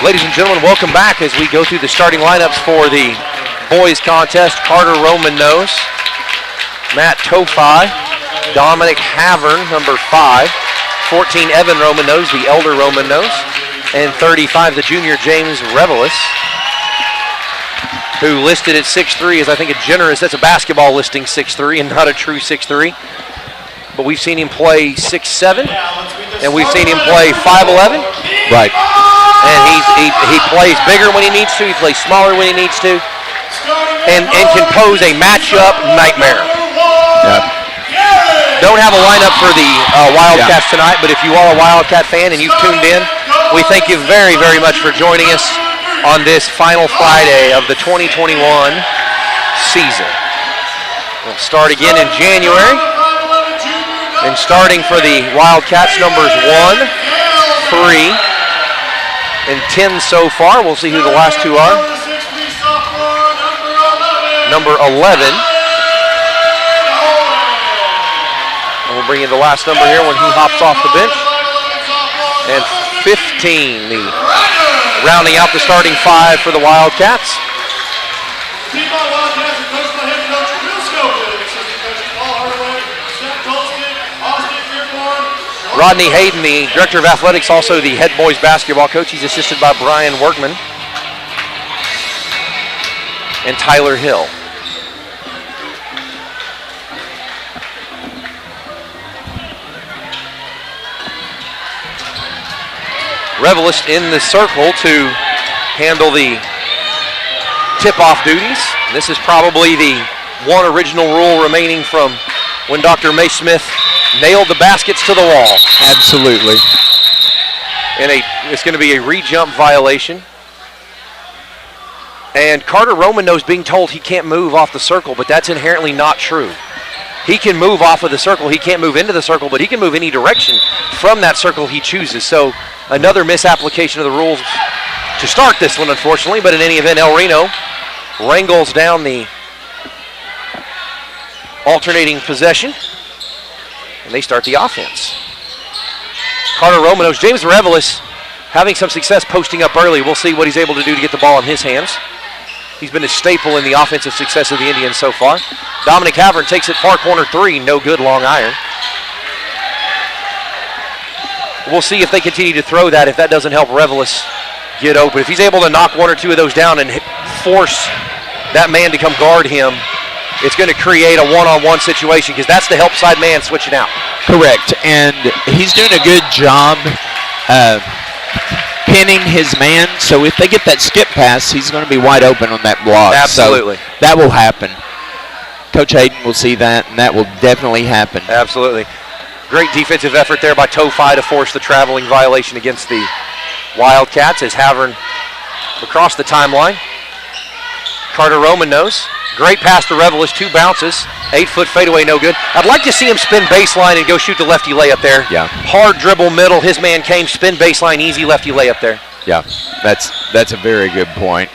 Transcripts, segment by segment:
Ladies and gentlemen, welcome back as we go through the starting lineups for the boys contest. Carter Roman Nose, Matt Tofi, Dominic Havern, number 5, 14 Evan Roman Nose, the elder Roman Nose, and 35 the junior James Revelis, who listed at 6'3" is I think a generous, that's a basketball listing 6'3" and not a true 6'3". But we've seen him play 6'7", and we've seen him play 5'11". Right. And he plays bigger when he needs to, he plays smaller when he needs to, and can pose a matchup nightmare. Yep. Don't have a lineup for the Wildcats tonight, but if you are a Wildcat fan and you've tuned in, we thank you very, very much for joining us on this final Friday of the 2021 season. We'll start again in January. And starting for the Wildcats, numbers 1, 3, and 10 so far. We'll see who the last two are. Number 11. And we'll bring in the last number here when he hops off the bench. And 15, rounding out the starting 5 for the Wildcats. Rodney Hayden, the director of athletics, also the head boys basketball coach. He's assisted by Brian Workman and Tyler Hill. Revelist in the circle to handle the tip-off duties. This is probably the one original rule remaining from when Dr. May Smith nailed the baskets to the wall. Absolutely. And it's going to be a re-jump violation. And Carter Roman Nose being told he can't move off the circle, but that's inherently not true. He can move off of the circle. He can't move into the circle, but he can move any direction from that circle he chooses. So another misapplication of the rules to start this one, unfortunately. But in any event, El Reno wrangles down the alternating possession, and they start the offense. Carter Roman Nose, James Revelis having some success posting up early. We'll see what he's able to do to get the ball in his hands. He's been a staple in the offensive success of the Indians so far. Dominic Havern takes it far corner 3, no good, long iron. We'll see if they continue to throw that, if that doesn't help Revelis get open. If he's able to knock one or two of those down and force that man to come guard him, it's going to create a one-on-one situation because that's the help side man switching out. Correct, and he's doing a good job pinning his man, so if they get that skip pass, he's going to be wide open on that block. Absolutely. So that will happen. Coach Hayden will see that, and that will definitely happen. Absolutely. Great defensive effort there by Tofi to force the traveling violation against the Wildcats as Havern across the timeline. Carter Roman Nose. Great pass to Revelis, 2 bounces, 8-foot fadeaway, no good. I'd like to see him spin baseline and go shoot the lefty layup there. Yeah. Hard dribble middle, his man came, spin baseline, easy lefty layup there. Yeah, that's a very good point.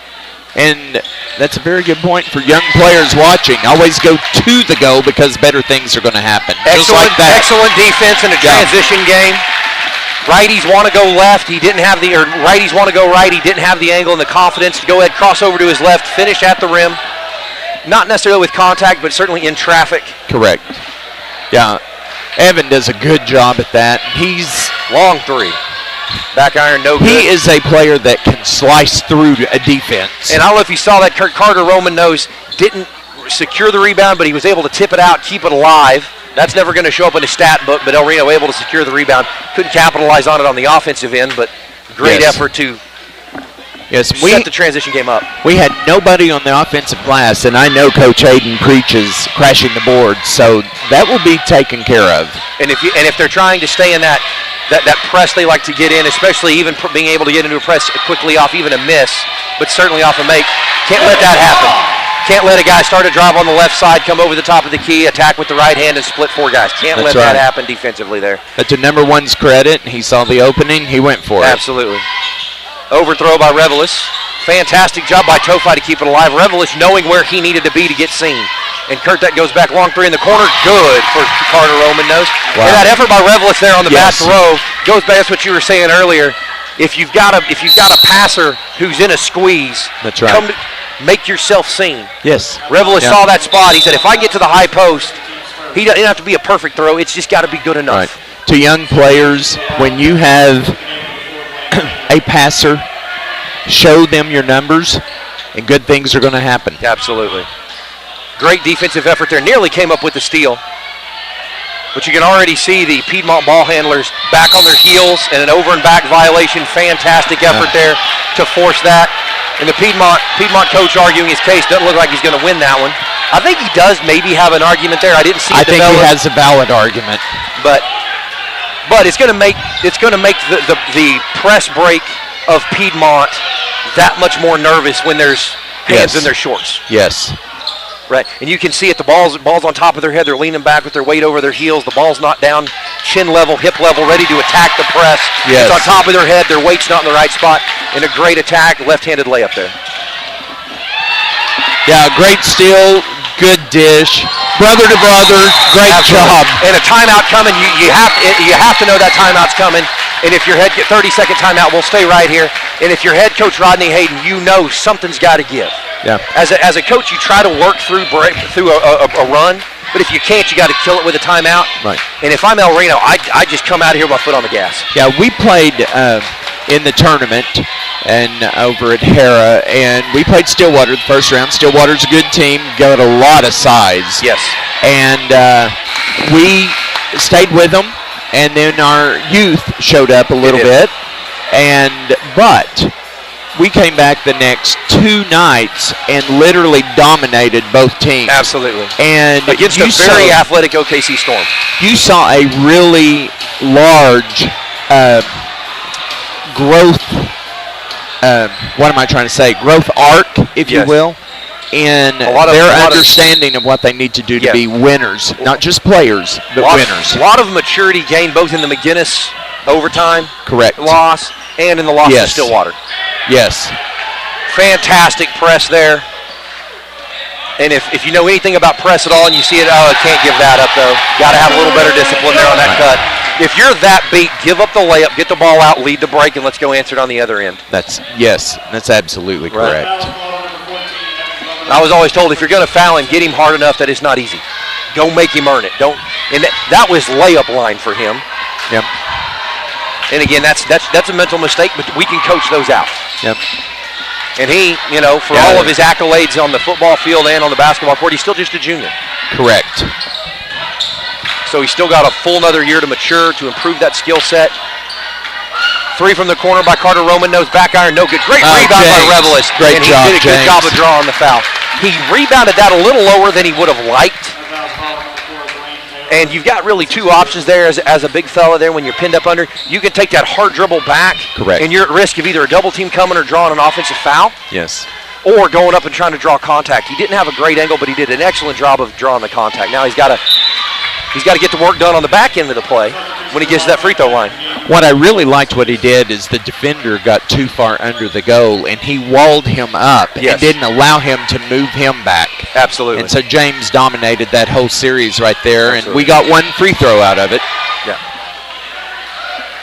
And that's a very good point for young players watching. Always go to the goal because better things are going to happen. Excellent, excellent defense in a transition game. Righties want to go left, righties want to go right, he didn't have the angle and the confidence to go ahead, cross over to his left, finish at the rim. Not necessarily with contact, but certainly in traffic. Correct. Yeah, Evan does a good job at that. He's long 3. Back iron, no good. He is a player that can slice through a defense. And I don't know if you saw that Carter Roman Nose didn't secure the rebound, but he was able to tip it out, keep it alive. That's never going to show up in the stat book, but El Reno able to secure the rebound. Couldn't capitalize on it on the offensive end, but great effort to set the transition game up. We had nobody on the offensive glass, and I know Coach Hayden preaches crashing the boards, so that will be taken care of. And if they're trying to stay in that press they like to get in, especially even being able to get into a press quickly off even a miss, but certainly off a make, can't let that happen. Can't let a guy start a drive on the left side, come over the top of the key, attack with the right hand, and split 4 guys. Can't let that happen defensively there. That's to number 1's credit. He saw the opening. He went for it. Absolutely. Overthrow by Revelis. Fantastic job by Tofi to keep it alive. Revelis knowing where he needed to be to get seen. And Kurt, that goes back long 3 in the corner. Good for Carter Roman Nose. Wow. And that effort by Revelis there on the back throw goes back. That's what you were saying earlier. if you've got a passer who's in a squeeze, that's right. Make yourself seen. Yes. Revelis saw that spot. He said, if I get to the high post, he doesn't have to be a perfect throw. It's just got to be good enough. Right. To young players, when you have a passer, show them your numbers, and good things are going to happen. Absolutely. Great defensive effort there. Nearly came up with the steal. But you can already see the Piedmont ball handlers back on their heels and an over and back violation. Fantastic effort there to force that. And the Piedmont coach arguing his case. Doesn't look like he's going to win that one. I think he does maybe have an argument there. I didn't see it develop. I think he has a valid argument. But it's going to make the press break of Piedmont that much more nervous when there's hands in their shorts. Yes. Right, and you can see it. The ball's on top of their head. They're leaning back with their weight over their heels. The ball's not down chin level, hip level, ready to attack the press. Yes. It's on top of their head. Their weight's not in the right spot. And a great attack, left-handed layup there. Yeah, great steal, good dish, brother to brother, great job. And a timeout coming. You have to know that timeout's coming. And if your head 30-second timeout, we'll stay right here. And if your head coach Rodney Hayden, you know something's got to give. Yeah. As a coach, you try to work through a run, but if you can't, you got to kill it with a timeout. Right. And if I'm El Reno, I just come out of here with my foot on the gas. Yeah, we played in the tournament and over at Hera, and we played Stillwater the first round. Stillwater's a good team, got a lot of size. Yes. And we stayed with them, and then our youth showed up a little bit, but we came back the next 2 nights and literally dominated both teams. Absolutely. And against a very athletic OKC Storm. You saw a really large growth, growth arc, if you will, in their understanding of what they need to do to be winners. Not just players, but winners. A lot of maturity gained both in the McGinnis overtime loss and in the loss to Stillwater. Yes. Fantastic press there. And if you know anything about press at all and you see it, I can't give that up, though. Got to have a little better discipline there on that cut. If you're that beat, give up the layup, get the ball out, lead the break, and let's go answer it on the other end. That's absolutely correct. I was always told if you're going to foul him, get him hard enough that it's not easy. Go make him earn it. And that was layup line for him. Yep. And again, that's a mental mistake, but we can coach those out. Yep. And he, for all of his accolades on the football field and on the basketball court, he's still just a junior. Correct. So he's still got a full another year to mature, to improve that skill set. 3 from the corner by Carter Roman, knows back iron, no good. Great rebound by Revelis. Great and job, he did a good job of drawing the foul. He rebounded that a little lower than he would have liked. And you've got really 2 options there as a big fella there when you're pinned up under. You can take that hard dribble back. Correct. And you're at risk of either a double team coming or drawing an offensive foul. Yes. Or going up and trying to draw contact. He didn't have a great angle, but he did an excellent job of drawing the contact. Now he's got to get the work done on the back end of the play when he gets to that free throw line. What I really liked what he did is the defender got too far under the goal, and he walled him up and didn't allow him to move him back. Absolutely. And so James dominated that whole series right there, Absolutely. And we got 1 free throw out of it. Yeah.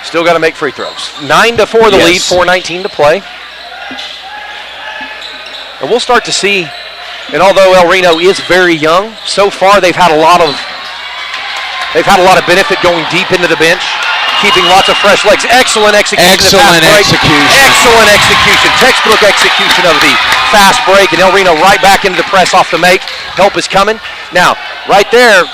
Still got to make free throws. 9-4 the lead, 4:19 to play. And we'll start to see, and although El Reno is very young, so far they've had a lot of benefit going deep into the bench, keeping lots of fresh legs. Excellent execution. Excellent execution. Textbook execution of the fast break, and El Reno right back into the press off the make. Help is coming. Now, right there,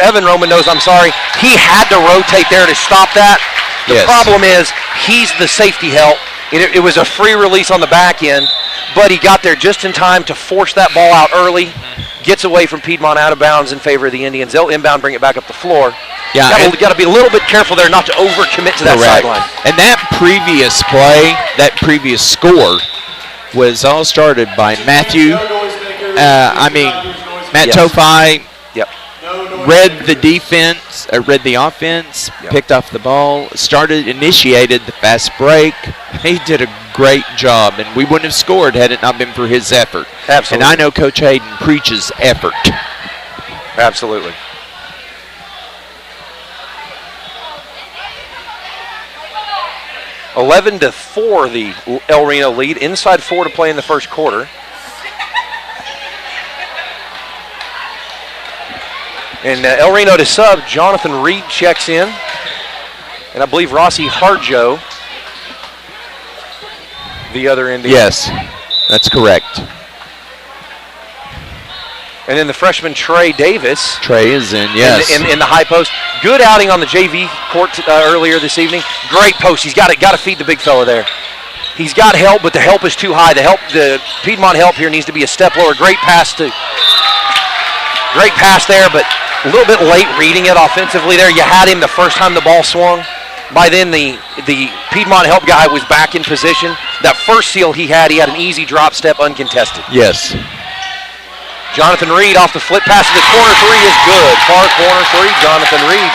Evan Roman knows, he had to rotate there to stop that. The problem is he's the safety help. It was a free release on the back end, but he got there just in time to force that ball out early. Gets away from Piedmont out of bounds in favor of the Indians. They'll inbound, bring it back up the floor. Yeah, got to be a little bit careful there not to overcommit to that sideline. And that previous play, that previous score, was all started by Matt Tofi. Yep. Read the defense, read the offense, picked off the ball, initiated the fast break. He did a great job, and we wouldn't have scored had it not been for his effort. Absolutely. And I know Coach Hayden preaches effort. Absolutely. 11-4, the El Reno lead. Inside 4 to play in the first quarter. And El Reno to sub. Jonathan Reed checks in. And I believe Rossi Harjo, the other end. Yes, that's correct. And then the freshman Trey Davis. Trey is in, yes. In the high post. Good outing on the JV court earlier this evening. Great post. He's got to feed the big fella there. He's got help, but the help is too high. The Piedmont help here needs to be a step lower. Great pass there, but a little bit late reading it offensively there. You had him the first time the ball swung. By then, the Piedmont help guy was back in position. That first seal he had an easy drop step uncontested. Yes. Jonathan Reed off the flip pass to the corner three is good. Far corner three, Jonathan Reed.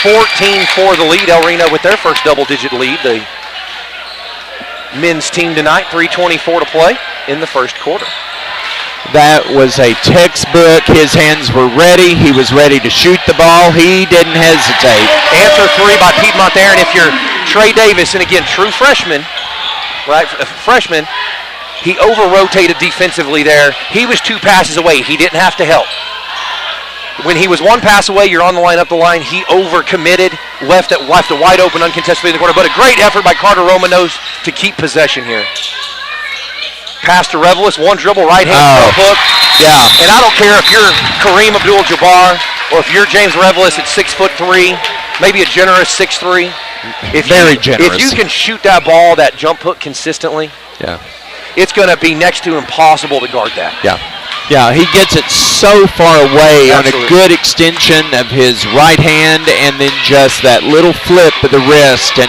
14 for the lead. El Reno with their first double-digit lead. The men's team tonight, 3:24 to play in the first quarter. That was a textbook. His hands were ready. He was ready to shoot the ball. He didn't hesitate. Answer three by Piedmont there. And if you're Trey Davis, and again, true freshman, right? Freshman, he over-rotated defensively there. He was 2 passes away. He didn't have to help. When he was 1 pass away, you're on the line, up the line. He over-committed, left it wide open, uncontested in the corner. But a great effort by Carter Romanos to keep possession here. Pass to Revelis, 1 dribble, right hand hook. Yeah. And I don't care if you're Kareem Abdul-Jabbar or if you're James Revelis at 6'3", maybe a generous 6'3". Very generous. If you can shoot that ball, that jump hook consistently, yeah, it's going to be next to impossible to guard that. Yeah. Yeah, he gets it so far away. Absolutely. On a good extension of his right hand, and then just that little flip of the wrist. And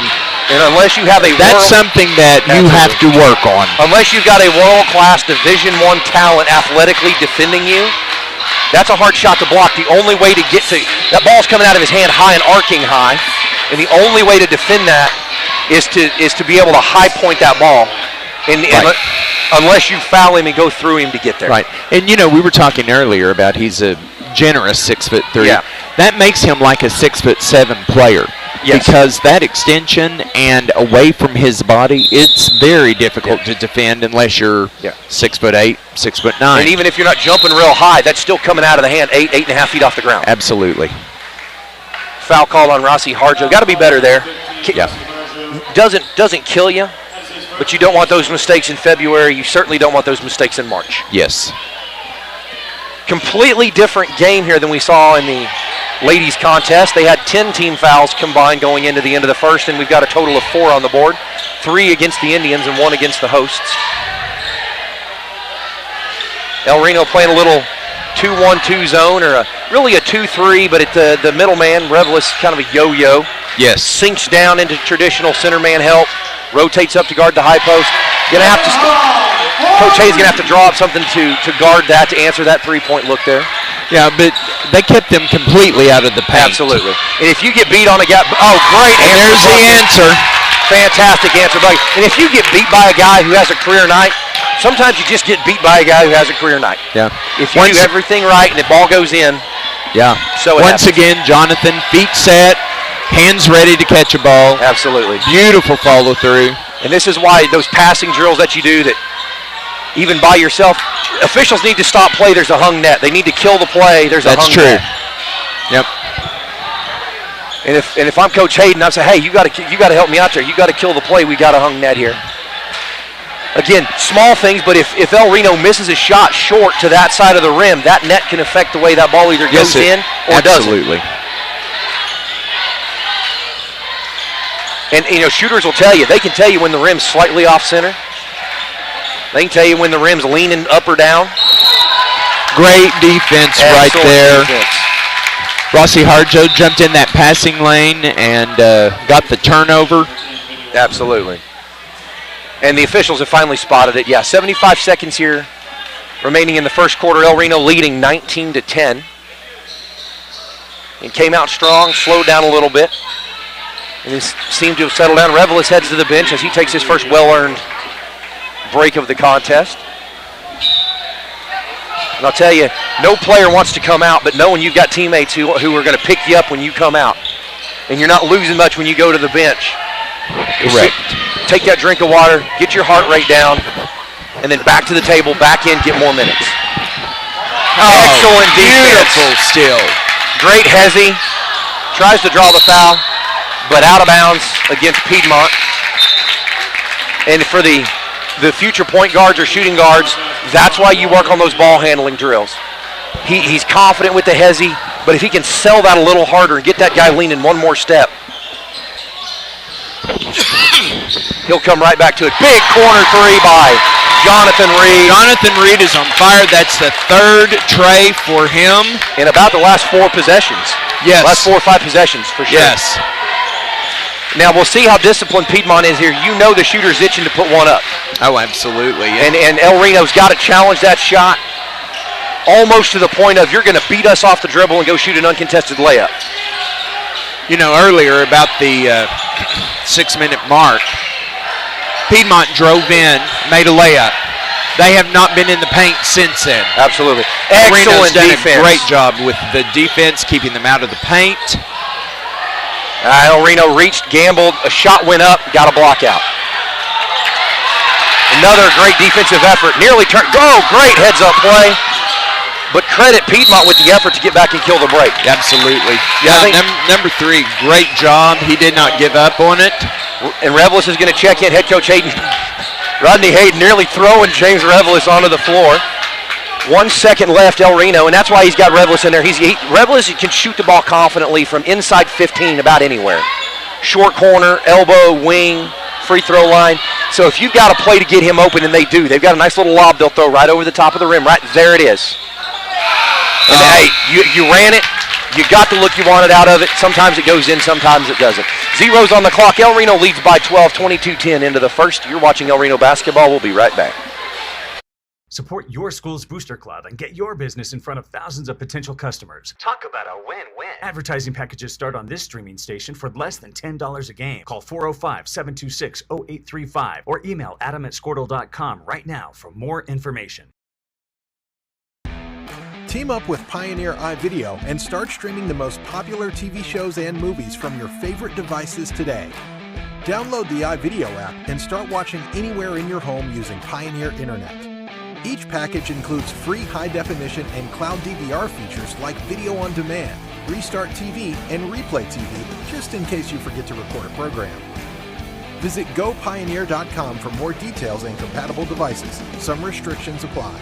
unless you have that's something that you have to work on. Unless you've got a world-class Division I talent athletically defending you, that's a hard shot to block. The only way to get to that ball's coming out of his hand high and arcing high, and the only way to defend that is to be able to high point that ball. And unless you foul him and go through him to get there. Right. And, we were talking earlier about he's a generous 6'3". Yeah. That makes him like a 6'7" player. Yes. Because that extension and away from his body, it's very difficult to defend unless you're 6'8", 6'9". And even if you're not jumping real high, that's still coming out of the hand 8.5 feet off the ground. Absolutely. Foul call on Rossi Harjo. Got to be better there. Yeah. Doesn't kill you. But you don't want those mistakes in February. You certainly don't want those mistakes in March. Yes. Completely different game here than we saw in the ladies contest. They had 10 team fouls combined going into the end of the first, and we've got a total of 4 on the board. 3 against the Indians and 1 against the hosts. El Reno playing a little 2-1-2 zone, or really a 2-3, but the middleman, Revelis, kind of a yo-yo. Yes. Sinks down into traditional center man help. Rotates up to guard the high post. Coach Hayes going to have to draw up something to guard that, to answer that 3-point look there. Yeah, but they kept them completely out of the paint. Absolutely. And if you get beat on a guy, great answer. There's the answer. Fantastic answer, buddy. And if you get beat by a guy who has a career night, sometimes you just get beat by a guy who has a career night. Yeah. If you do everything right and the ball goes in. Yeah. So once again, Jonathan, feet set. Hands ready to catch a ball. Absolutely. Beautiful follow through. And this is why those passing drills that you do, that even by yourself, officials need to stop play. There's a hung net. They need to kill the play. There's a hung net. That's true. Yep. And if I'm Coach Hayden, I say, hey, you got to help me out there. You got to kill the play. We got a hung net here. Again, small things, but if El Reno misses a shot short to that side of the rim, that net can affect the way that ball either goes in or doesn't. Absolutely. And, shooters will tell you. They can tell you when the rim's slightly off center. They can tell you when the rim's leaning up or down. Great defense right there. Defense. Rossi Harjo jumped in that passing lane and got the turnover. Absolutely. And the officials have finally spotted it. Yeah, 75 seconds here remaining in the first quarter. El Reno leading 19-10. And came out strong, slowed down a little bit. And this seemed to have settled down. Revelis heads to the bench as he takes his first well-earned break of the contest. And I'll tell you, no player wants to come out, but knowing you've got teammates who are going to pick you up when you come out, and you're not losing much when you go to the bench, Correct. Take that drink of water, get your heart rate down, and then back to the table, back in, get more minutes. Excellent defense. Beautiful still. Great hezzy. Tries to draw the foul, but out of bounds against Piedmont. And for the future point guards or shooting guards, that's why you work on those ball handling drills. He's confident with the hezzy, but if he can sell that a little harder and get that guy leaning one more step, he'll come right back to it. Big corner three by Jonathan Reed. Jonathan Reed is on fire. That's the third tray for him. In about the last 4 possessions. Yes. Last 4 or 5 possessions for sure. Yes. Now we'll see how disciplined Piedmont is here. You know the shooter's itching to put one up. Oh, absolutely. And El Reno's got to challenge that shot almost to the point of you're going to beat us off the dribble and go shoot an uncontested layup. You know, earlier about the 6-minute mark, Piedmont drove in, made a layup. They have not been in the paint since then. Absolutely. Reno's Excellent done defense. a great job with the defense, keeping them out of the paint. El Reno reached, gambled, a shot went up, got a block out. Another great defensive effort. Nearly turned. Oh, great heads-up play. But credit Piedmont with the effort to get back and kill the break. Absolutely. Yeah, number 3, great job. He did not give up on it. And Revelis is going to check in. Head coach Hayden. Rodney Hayden nearly throwing James Revelis onto the floor. 1 second left, El Reno, and that's why he's got Revelis in there. Revelis can shoot the ball confidently from inside 15 about anywhere. Short corner, elbow, wing, free throw line. So if you've got a play to get him open, and they do, they've got a nice little lob they'll throw right over the top of the rim. Right there it is. And hey, you ran it. You got the look you wanted out of it. Sometimes it goes in, sometimes it doesn't. Zeros on the clock. El Reno leads by 12, 22-10 into the first. You're watching El Reno basketball. We'll be right back. Support your school's booster club and get your business in front of thousands of potential customers. Talk about a win-win. Advertising packages start on this streaming station for less than $10 a game. Call 405-726-0835 or email adam@squirtle.com right now for more information. Team up with Pioneer iVideo and start streaming the most popular TV shows and movies from your favorite devices today. Download the iVideo app and start watching anywhere in your home using Pioneer Internet. Each package includes free high-definition and cloud DVR features like Video on Demand, Restart TV, and Replay TV, just in case you forget to record a program. Visit gopioneer.com for more details and compatible devices. Some restrictions apply.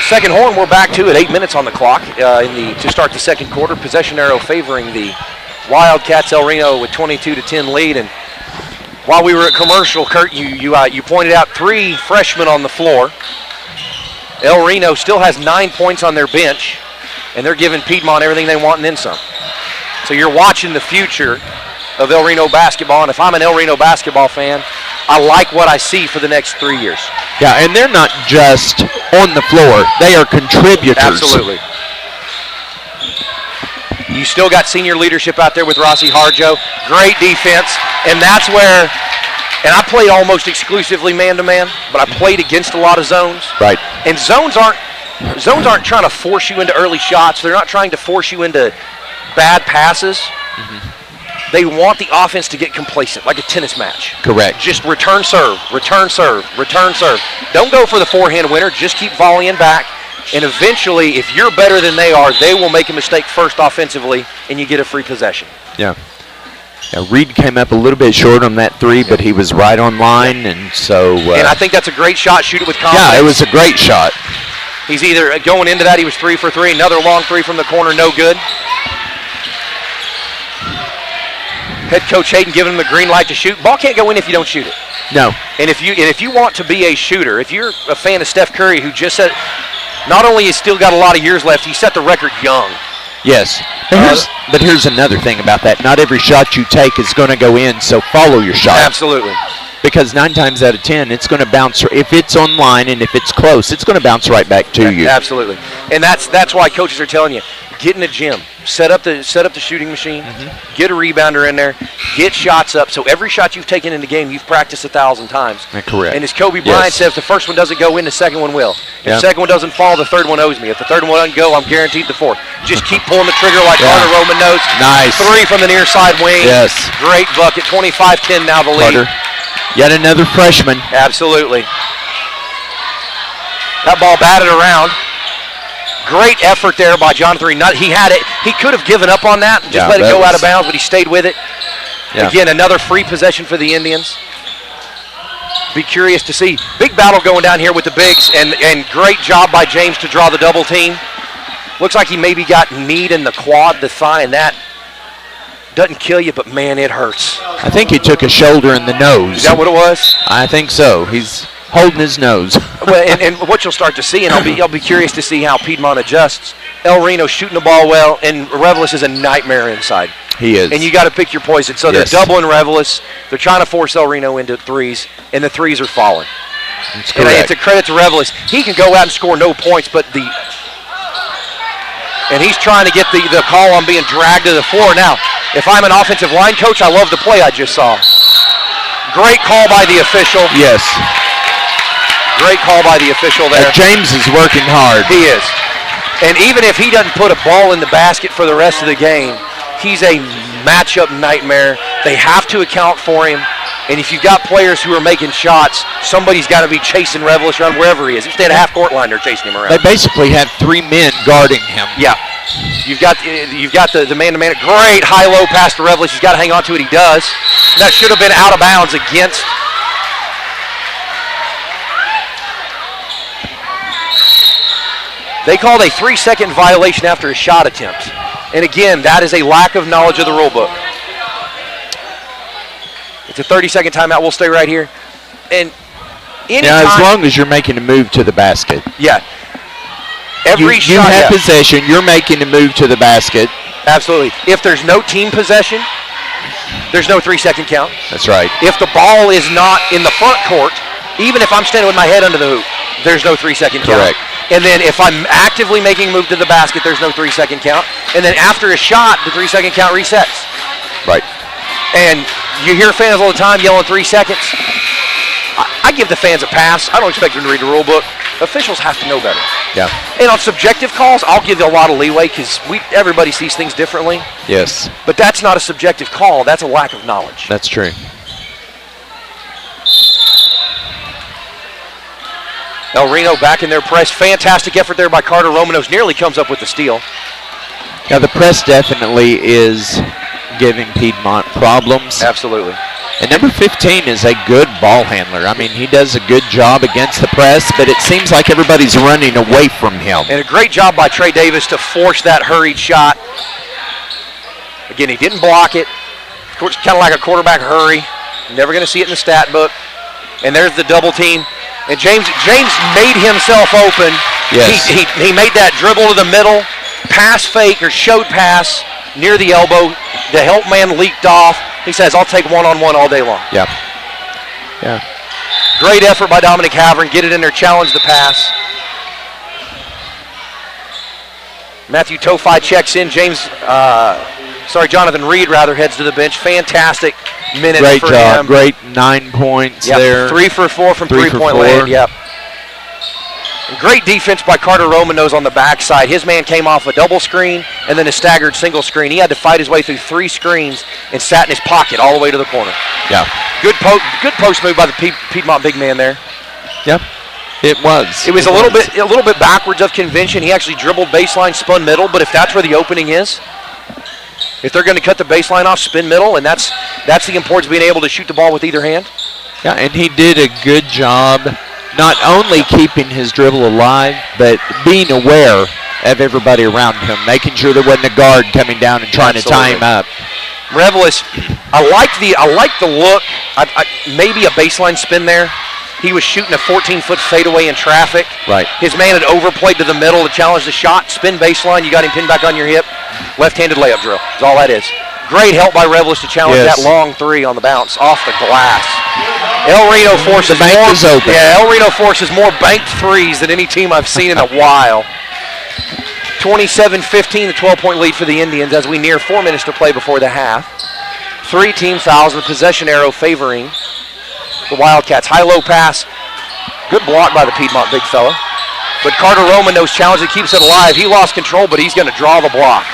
Second horn, we're back to it. 8 minutes on the clock to start the second quarter. Possession arrow favoring the Wildcats. El Reno with 22-10 lead. And while we were at commercial, Kurt, you pointed out 3 freshmen on the floor. El Reno still has 9 points on their bench, and they're giving Piedmont everything they want and then some. So you're watching the future of El Reno basketball, and if I'm an El Reno basketball fan, I like what I see for the next 3 years. Yeah, and they're not just on the floor. They are contributors. Absolutely. You still got senior leadership out there with Rossi Harjo. Great defense, and that's where, and I played almost exclusively man-to-man, but I played against a lot of zones. Right. And zones aren't trying to force you into early shots. They're not trying to force you into bad passes. Mm-hmm. They want the offense to get complacent, like a tennis match. Correct. Just return serve, return serve, return serve. Don't go for the forehand winner. Just keep volleying back. And eventually, if you're better than they are, they will make a mistake first offensively, and you get a free possession. Yeah. Now, Reed came up a little bit short on that 3, but he was right on line, and so... and I think that's a great shot. Shoot it with confidence. Yeah, it was a great shot. He's either going into that, he was 3 for 3. Another long 3 from the corner, no good. Head coach Hayden giving him the green light to shoot. Ball can't go in if you don't shoot it. No. And if you want to be a shooter, if you're a fan of Steph Curry, who just said, not only has still got a lot of years left, he set the record young. Yes. But here's another thing about that. Not every shot you take is going to go in, so follow your shot. Absolutely. Because 9 times out of 10, it's going to bounce. If it's on line and if it's close, it's going to bounce right back to you. Absolutely. And that's why coaches are telling you, get in the gym, set up the shooting machine, get a rebounder in there, get shots up. So every shot you've taken in the game, you've practiced 1,000 times. Correct. And as Kobe Bryant said, if the first one doesn't go in, the second one will. If the second one doesn't fall, the third one owes me. If the third one doesn't go, I'm guaranteed the fourth. Just keep pulling the trigger like Carter Roman knows. Nice. 3 from the near side wing. Yes. Great bucket. 25-10 now the lead. Carter. Yet another freshman. Absolutely. That ball batted around. Great effort there by Jonathan. He had it. He could have given up on that and just let it go out of bounds, but he stayed with it. Again, another free possession for the Indians. Be curious to see. Big battle going down here with the bigs, and great job by James to draw the double team. Looks like he maybe got kneed in the quad, the thigh, and that doesn't kill you, but man, it hurts. I think he took a shoulder in the nose. Is that what it was? I think so. He's holding his nose. Well, and what you'll start to see, and I'll be curious to see how Piedmont adjusts. El Reno shooting the ball well, and Reveles is a nightmare inside. He is. And you got to pick your poison. So they're doubling Reveles. They're trying to force El Reno into threes, and the threes are falling. That's and correct. it's a credit to Reveles. He can go out and score no points, but and he's trying to get the call on being dragged to the floor. Now, if I'm an offensive line coach, I love the play I just saw. Great call by the official. Yes. Great call by the official there. James is working hard. He is. And even if he doesn't put a ball in the basket for the rest of the game, he's a matchup nightmare. They have to account for him. And if you've got players who are making shots, somebody's got to be chasing Reveles around wherever he is. If they had a half-court line, they're chasing him around. They basically have 3 men guarding him. Yeah. You've got the man-to-man. Great high-low pass to Reveles. He's got to hang on to it. He does. That should have been out of bounds against. They called a 3-second violation after a shot attempt. And again, that is a lack of knowledge of the rule book. It's a 30-second timeout. We'll stay right here. And as long as you're making a move to the basket. Yeah. Every shot. You have possession. You're making a move to the basket. Absolutely. If there's no team possession, there's no 3-second count. That's right. If the ball is not in the front court, even if I'm standing with my head under the hoop, there's no 3-second count. Correct. And then if I'm actively making a move to the basket, there's no 3-second count. And then after a shot, the 3-second count resets. Right. And you hear fans all the time yelling 3 seconds. I give the fans a pass. I don't expect them to read the rule book. Officials have to know better. Yeah. And on subjective calls, I'll give you a lot of leeway because everybody sees things differently. Yes. But that's not a subjective call. That's a lack of knowledge. That's true. El Reno back in their press. Fantastic effort there by Carter Romanos. Nearly comes up with the steal. Yeah, the press definitely is giving Piedmont problems. Absolutely. And number 15 is a good ball handler. I mean, he does a good job against the press, but it seems like everybody's running away from him. And a great job by Trey Davis to force that hurried shot. Again, he didn't block it. Of course, kind of like a quarterback hurry. Never going to see it in the stat book. And there's the double team. And James made himself open. Yes. He made that dribble to the middle, pass fake or showed pass near the elbow. The help man leaked off. He says, I'll take one-on-one all day long. Yeah. Yeah. Great effort by Dominic Havern. Get it in there, challenge the pass. Matthew Tofi checks in. Jonathan Reed heads to the bench. Fantastic minute Great for job. him. Great 9 points there. 3 for 4 from three-point land. Yep. And great defense by Carter Romanos on the backside. His man came off a double screen and then a staggered single screen. He had to fight his way through 3 screens and sat in his pocket all the way to the corner. Yeah. Good post move by the Piedmont big man there. Yep. It was. It was a little bit backwards of convention. He actually dribbled baseline, spun middle, but if that's where the opening is, if they're going to cut the baseline off, spin middle, and that's the importance of being able to shoot the ball with either hand. Yeah, and he did a good job not only keeping his dribble alive, but being aware of everybody around him, making sure there wasn't a guard coming down and trying to tie him up. Reveles, I like the look. Maybe a baseline spin there. He was shooting a 14-foot fadeaway in traffic. Right. His man had overplayed to the middle to challenge the shot. Spin baseline. You got him pinned back on your hip. Left-handed layup drill. That's all that is. Great help by Reveles to challenge that long 3 on the bounce off the glass. El Reno forces the bank is open. Yeah, El Reno forces more banked 3s than any team I've seen in a while. 27-15, the 12-point lead for the Indians as we near 4 minutes to play before the half. 3 team fouls, the possession arrow favoring the Wildcats. High-low pass. Good block by the Piedmont big fella. But Carter Roman knows challenge that keeps it alive. He lost control, but he's going to draw the block.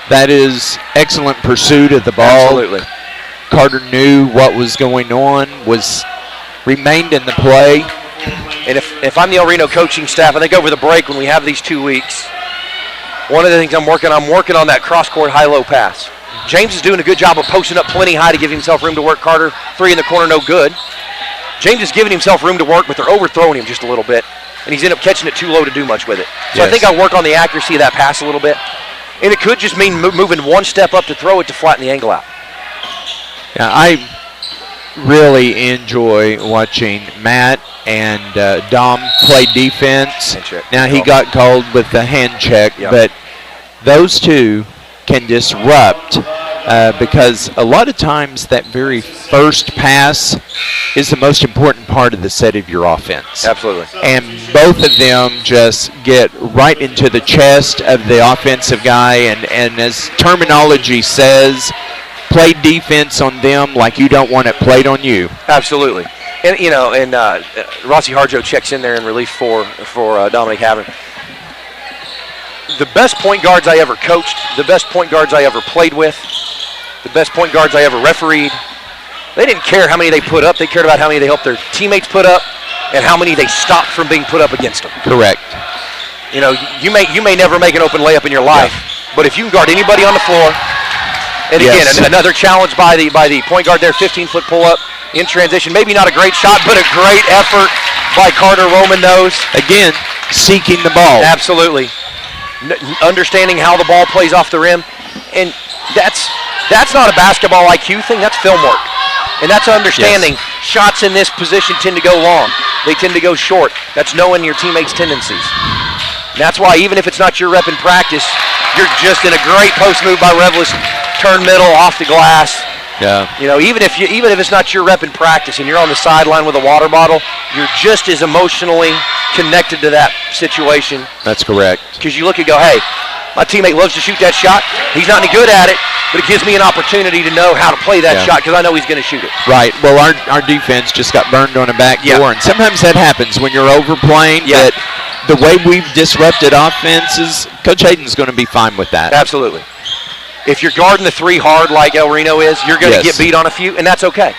That is excellent pursuit of the ball. Absolutely. Carter knew what was going on, remained in the play. And if I'm the El Reno coaching staff, I think over the break when we have these 2 weeks, one of the things I'm working on that cross-court high-low pass. James is doing a good job of posting up plenty high to give himself room to work. Carter, 3 in the corner, no good. James is giving himself room to work, but they're overthrowing him just a little bit, and he's ended up catching it too low to do much with it. So I think I'll work on the accuracy of that pass a little bit. And it could just mean moving one step up to throw it to flatten the angle out. Yeah, I really enjoy watching Matt and Dom play defense. Now he got called with the hand check, but those two can disrupt because a lot of times that very first pass is the most important part of the set of your offense. Absolutely. And both of them just get right into the chest of the offensive guy, and as terminology says, play defense on them like you don't want it played on you. Absolutely. And, Rossi Harjo checks in there in relief for Dominic Havern. The best point guards I ever coached, the best point guards I ever played with, the best point guards I ever refereed, they didn't care how many they put up. They cared about how many they helped their teammates put up and how many they stopped from being put up against them. Correct. You may never make an open layup in your life, but if you can guard anybody on the floor, and again, another challenge by the point guard there, 15-foot pull-up in transition. Maybe not a great shot, but a great effort by Carter Roman knows. Again, seeking the ball. Absolutely. Understanding how the ball plays off the rim. And that's not a basketball IQ thing, that's film work. And that's understanding shots in this position tend to go long. They tend to go short. That's knowing your teammates' tendencies. And that's why even if it's not your rep in practice, you're just in a great post move by Revelis. Turn middle, off the glass. Yeah. Even if it's not your rep in practice and you're on the sideline with a water bottle, you're just as emotionally connected to that situation. That's correct. Because you look and go, hey, my teammate loves to shoot that shot. He's not any good at it, but it gives me an opportunity to know how to play that shot because I know he's going to shoot it. Right. Well, our defense just got burned on a back door, and sometimes that happens when you're overplaying. But the way we've disrupted offenses, Coach Hayden's going to be fine with that. Absolutely. If you're guarding the 3 hard like El Reno is, you're going to get beat on a few, and that's okay.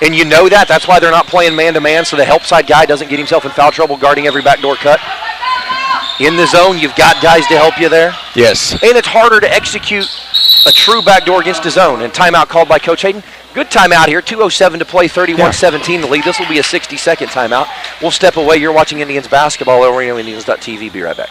And you know that. That's why they're not playing man-to-man, so the help side guy doesn't get himself in foul trouble guarding every backdoor cut. In the zone, you've got guys to help you there. Yes. And it's harder to execute a true backdoor against the zone. And timeout called by Coach Hayden. Good timeout here. 2:07 to play, 31-17 the lead. This will be a 60-second timeout. We'll step away. You're watching Indians basketball, El Reno Indians.tv. Be right back.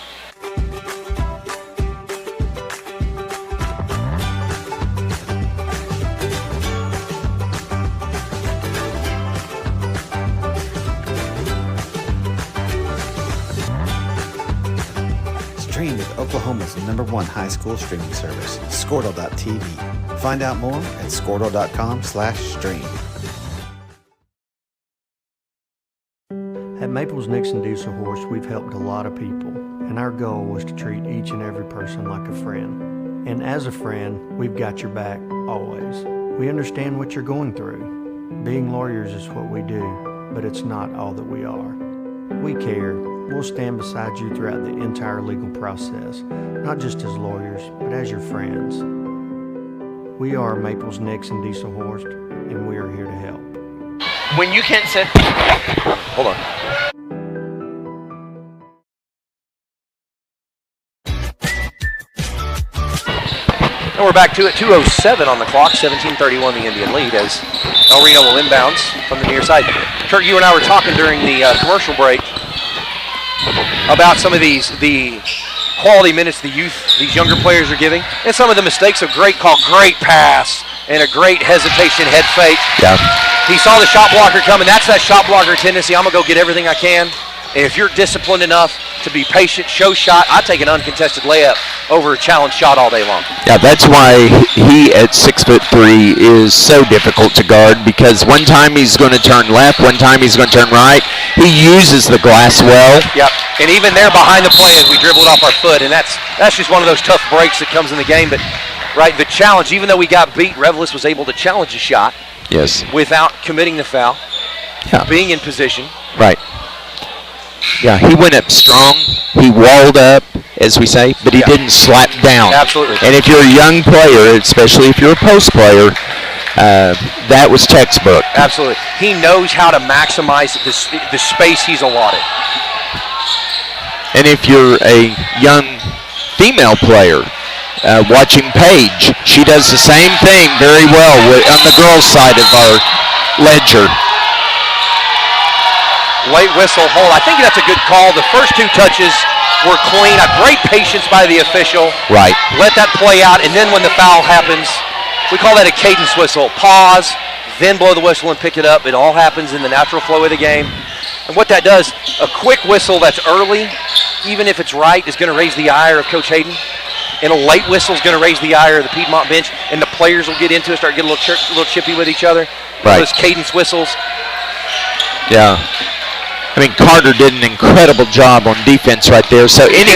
Stream with Oklahoma's #1 high school streaming service, Squirtle.tv. Find out more at Squirtle.com/stream. At Maples Nixon Diesel Horse, we've helped a lot of people, and our goal was to treat each and every person like a friend. And as a friend, we've got your back, always. We understand what you're going through. Being lawyers is what we do, but it's not all that we are. We care. We'll stand beside you throughout the entire legal process, not just as lawyers, but as your friends. We are Maples Nixon Diesel Horse, and we are here to help. When you can't set... Hold on. And we're back to it, 2:07 on the clock, 17:31 the Indian lead as El Reno will inbounds from the near side. Kirk, you and I were talking during the commercial break about some of the quality minutes the youth, these younger players are giving, and some of the mistakes. A great call, great pass, and a great hesitation head fake. Yeah. He saw the shot blocker coming. That's that shot blocker tendency. I'm going to go get everything I can. And if you're disciplined enough to be patient, show shot, I take an uncontested layup over a challenge shot all day long. Yeah, that's why he at 6'3" is so difficult to guard, because one time he's going to turn left, one time he's going to turn right. He uses the glass well. Yep. And even there behind the play as we dribbled off our foot, and that's just one of those tough breaks that comes in the game. But right, the challenge, even though we got beat, Revelis was able to challenge a shot. Yes. Without committing the foul. Yeah. Being in position. Right. Yeah, he went up strong. He walled up, as we say, but he didn't slap down. Absolutely. And if you're a young player, especially if you're a post player, that was textbook. Absolutely. He knows how to maximize the space he's allotted. And if you're a young female player, watching Paige, she does the same thing very well on the girls' side of our ledger. Late whistle hold. I think that's a good call. The first 2 touches were clean. A great patience by the official. Right. Let that play out, and then when the foul happens, we call that a cadence whistle. Pause, then blow the whistle and pick it up. It all happens in the natural flow of the game. And what that does, a quick whistle that's early, even if it's right, is going to raise the ire of Coach Hayden. And a late whistle is going to raise the ire of the Piedmont bench, and the players will get into it, start getting a little chippy with each other. Right. Those cadence whistles. Yeah. I mean, Carter did an incredible job on defense right there. So any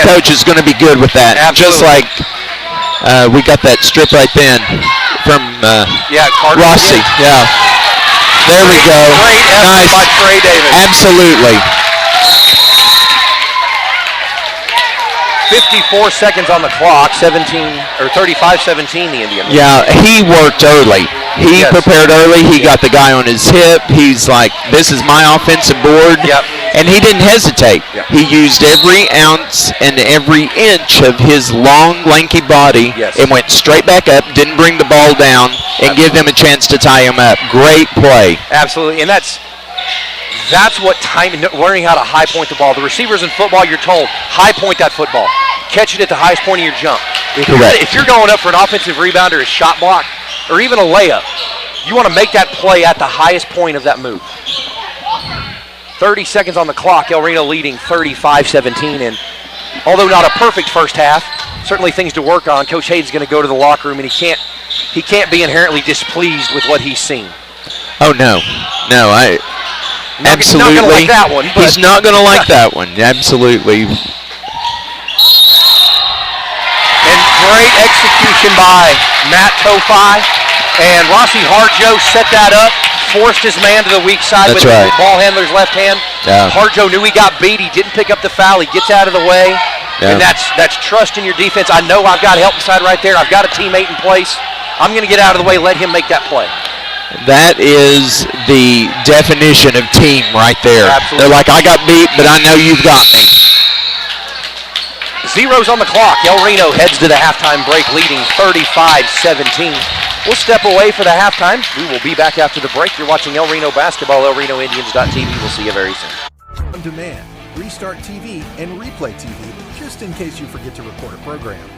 coach is going to be good with that. Absolutely. Just like we got that strip right then from Carter Rossi. Yeah. There we go. Great effort nice. by Trey Davis. Absolutely. 54 seconds on the clock, 35-17 the Indians. Yeah, he worked early. He prepared early. He got the guy on his hip. He's like, this is my offensive board. Yep. And he didn't hesitate. Yep. He used every ounce and every inch of his long, lanky body and went straight back up, didn't bring the ball down, and give them a chance to tie him up. Great play. Absolutely, and that's what learning how to high point the ball. The receivers in football, you're told, high point that football. Catch it at the highest point of your jump. If you're going up for an offensive rebound or a shot block or even a layup, you want to make that play at the highest point of that move. 30 seconds on the clock, El Reno leading 35-17, and although not a perfect first half, certainly things to work on. Coach Hayden's going to go to the locker room, and he can't be inherently displeased with what he's seen. Oh, no. Absolutely. Not going to like that one. He's not going to like that one. Absolutely. And great execution by Matt Tofi. And Rossi Harjo set that up, forced his man to the weak side with the ball handler's left hand. Yeah. Harjo knew he got beat. He didn't pick up the foul. He gets out of the way. Yeah. And that's trust in your defense. I know I've got help inside right there. I've got a teammate in place. I'm going to get out of the way, let him make that play. That is the definition of team right there. Absolutely. They're like, I got beat, but I know you've got me. Zeros on the clock. El Reno heads to the halftime break, leading 35-17. We'll step away for the halftime. We will be back after the break. You're watching El Reno basketball, elrenoindians.tv. We'll see you very soon. On demand, Restart TV, and Replay TV, just in case you forget to record a program.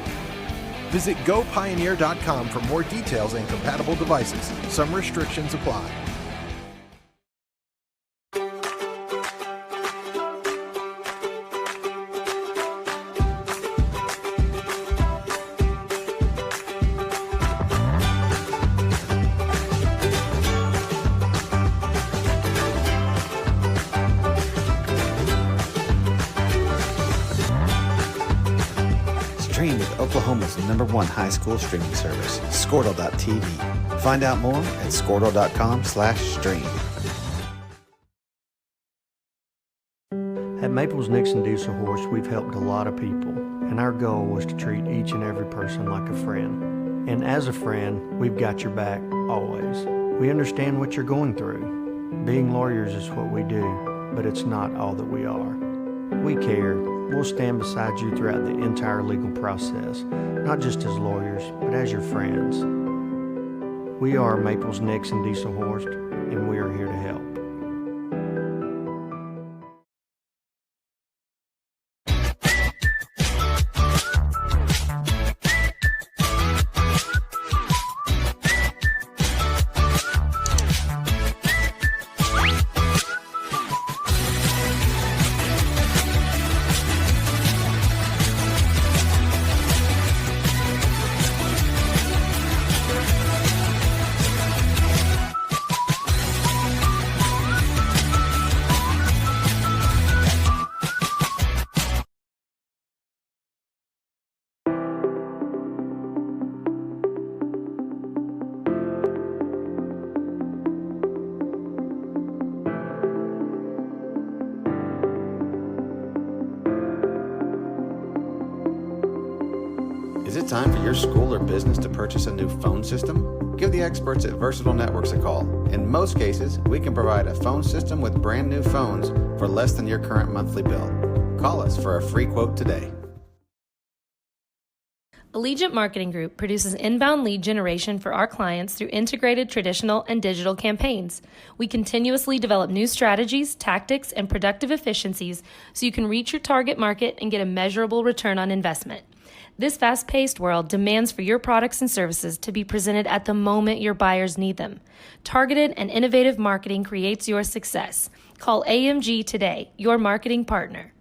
Visit GoPioneer.com for more details and compatible devices. Some restrictions apply. Stream with Oklahoma's #1 high school streaming service, Squirtle.tv. Find out more at Squirtle.com/stream. At Maples Nixon Diesel Horse, we've helped a lot of people, and our goal was to treat each and every person like a friend. And as a friend, we've got your back always. We understand what you're going through. Being lawyers is what we do, but it's not all that we are. We care. We'll stand beside you throughout the entire legal process, not just as lawyers, but as your friends. We are Maples Nixon Diesel Horse, and we are here to help. it time for your school or business to purchase a new phone system? Give the experts at Versatile Networks a call. In most cases, we can provide a phone system with brand new phones for less than your current monthly bill. Call us for a free quote today. Allegiant Marketing Group produces inbound lead generation for our clients through integrated traditional and digital campaigns. We continuously develop new strategies, tactics, and productive efficiencies so you can reach your target market and get a measurable return on investment. This fast-paced world demands for your products and services to be presented at the moment your buyers need them. Targeted and innovative marketing creates your success. Call AMG today, your marketing partner.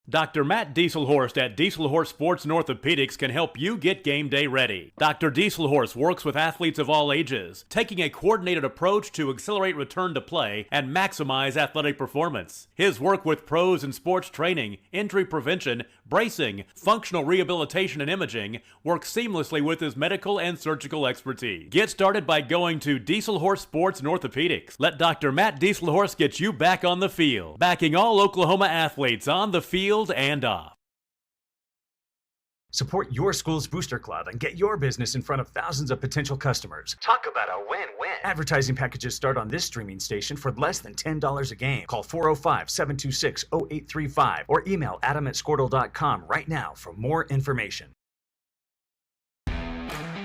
Dr. Matt Dieselhorst at Dieselhorst Sports and Orthopedics can help you get game day ready. Dr. Dieselhorst works with athletes of all ages, taking a coordinated approach to accelerate return to play and maximize athletic performance. His work with pros in sports training, injury prevention, bracing, functional rehabilitation, and imaging works seamlessly with his medical and surgical expertise. Get started by going to Dieselhorst Sports and Orthopedics. Let Dr. Matt Dieselhorst get you back on the field, backing all Oklahoma athletes on the field and off. Support your school's booster club and get your business in front of thousands of potential customers. Talk about a win-win. Advertising packages start on this streaming station for less than $10 a game. Call 405-726-0835 or email adam@squirtle.com right now for more information.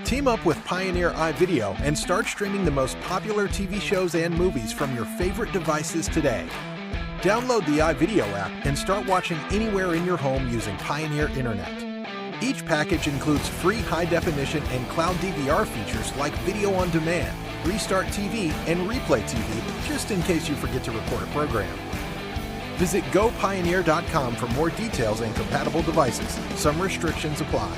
Team up with Pioneer iVideo and start streaming the most popular TV shows and movies from your favorite devices today. Download the iVideo app and start watching anywhere in your home using Pioneer Internet. Each package includes free high-definition and cloud DVR features like video on demand, Restart TV, and Replay TV, just in case you forget to record a program. Visit gopioneer.com for more details and compatible devices. Some restrictions apply.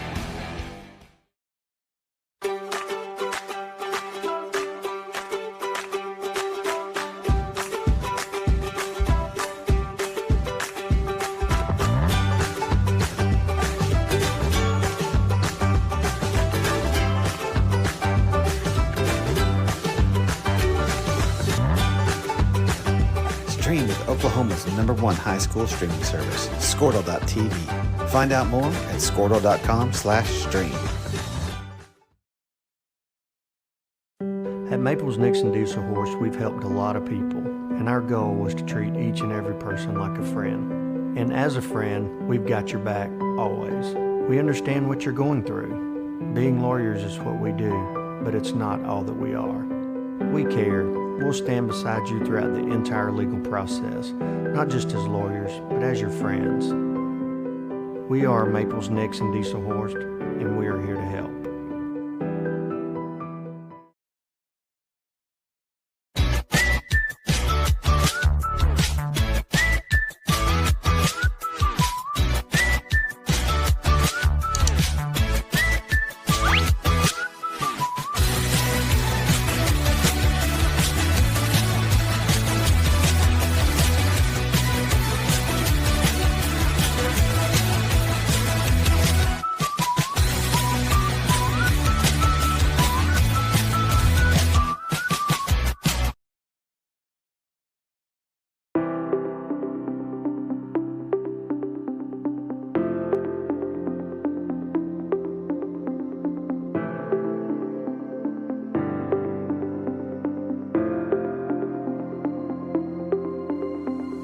Stream with Oklahoma's #1 high school streaming service, Squirtle.tv. Find out more at squirtle.com/stream. At Maples Nixon Diesel Horse, we've helped a lot of people, and our goal was to treat each and every person like a friend. And as a friend, we've got your back always. We understand what you're going through. Being lawyers is what we do, but it's not all that we are. We care. We'll stand beside you throughout the entire legal process, not just as lawyers, but as your friends. We are Maples Nixon Diesel Horse, and we are here to help.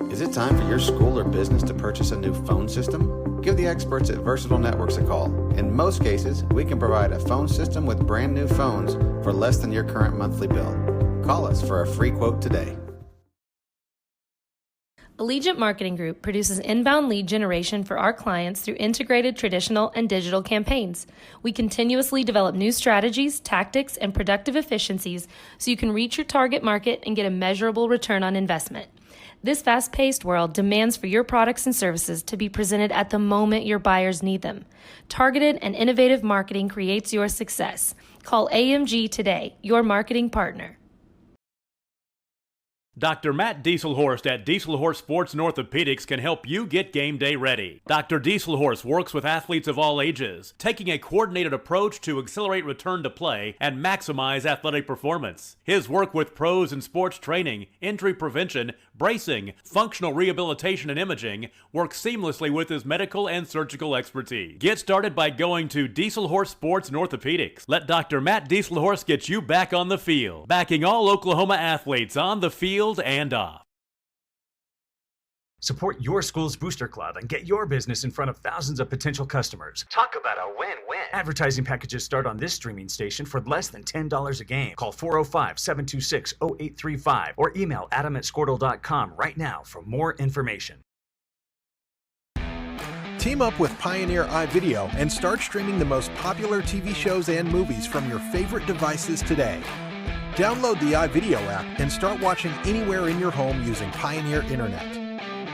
Is it time for your school or business to purchase a new phone system? Give the experts at Versatile Networks a call. In most cases, we can provide a phone system with brand new phones for less than your current monthly bill. Call us for a free quote today. Allegiant Marketing Group produces inbound lead generation for our clients through integrated traditional and digital campaigns. We continuously develop new strategies, tactics, and productive efficiencies so you can reach your target market and get a measurable return on investment. This fast-paced world demands for your products and services to be presented at the moment your buyers need them. Targeted and innovative marketing creates your success. Call AMG today, your marketing partner. Dr. Matt Dieselhorst at Dieselhorst Sports and Orthopedics can help you get game day ready. Dr. Dieselhorst works with athletes of all ages, taking a coordinated approach to accelerate return to play and maximize athletic performance. His work with pros in sports training, injury prevention, bracing, functional rehabilitation, and imaging work seamlessly with his medical and surgical expertise. Get started by going to Dieselhorse Sports and Orthopedics. Let Dr. Matt Dieselhorse get you back on the field, backing all Oklahoma athletes on the field and off. Support your school's booster club and get your business in front of thousands of potential customers. Talk about a win-win. Advertising packages start on this streaming station for less than $10 a game. Call 405-726-0835 or email adam@squirtle.com right now for more information. Team up with Pioneer iVideo and start streaming the most popular TV shows and movies from your favorite devices today. Download the iVideo app and start watching anywhere in your home using Pioneer Internet.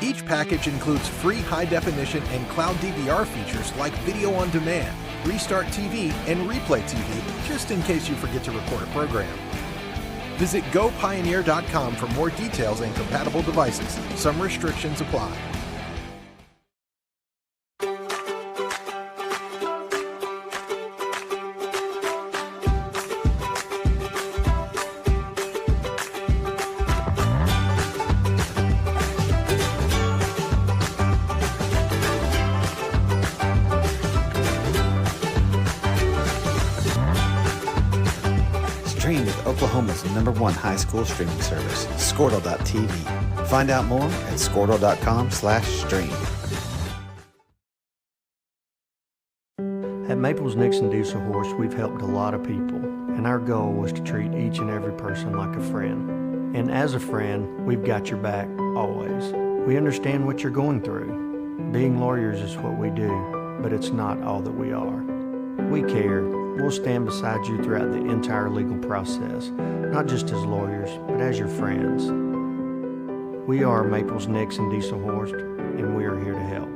Each package includes free high-definition and cloud DVR features like video on demand, Restart TV, and Replay TV, just in case you forget to record a program. Visit gopioneer.com for more details and compatible devices. Some restrictions apply. Stream with Oklahoma's #1 high school streaming service, Squirtle.tv. Find out more at squirtle.com/stream. At Maples Nixon Diesel Horse, we've helped a lot of people, and our goal was to treat each and every person like a friend. And as a friend, we've got your back always. We understand what you're going through. Being lawyers is what we do, but it's not all that we are. We care. We'll stand beside you throughout the entire legal process, not just as lawyers, but as your friends. We are Maples Nixon Diesel Horse, and we are here to help.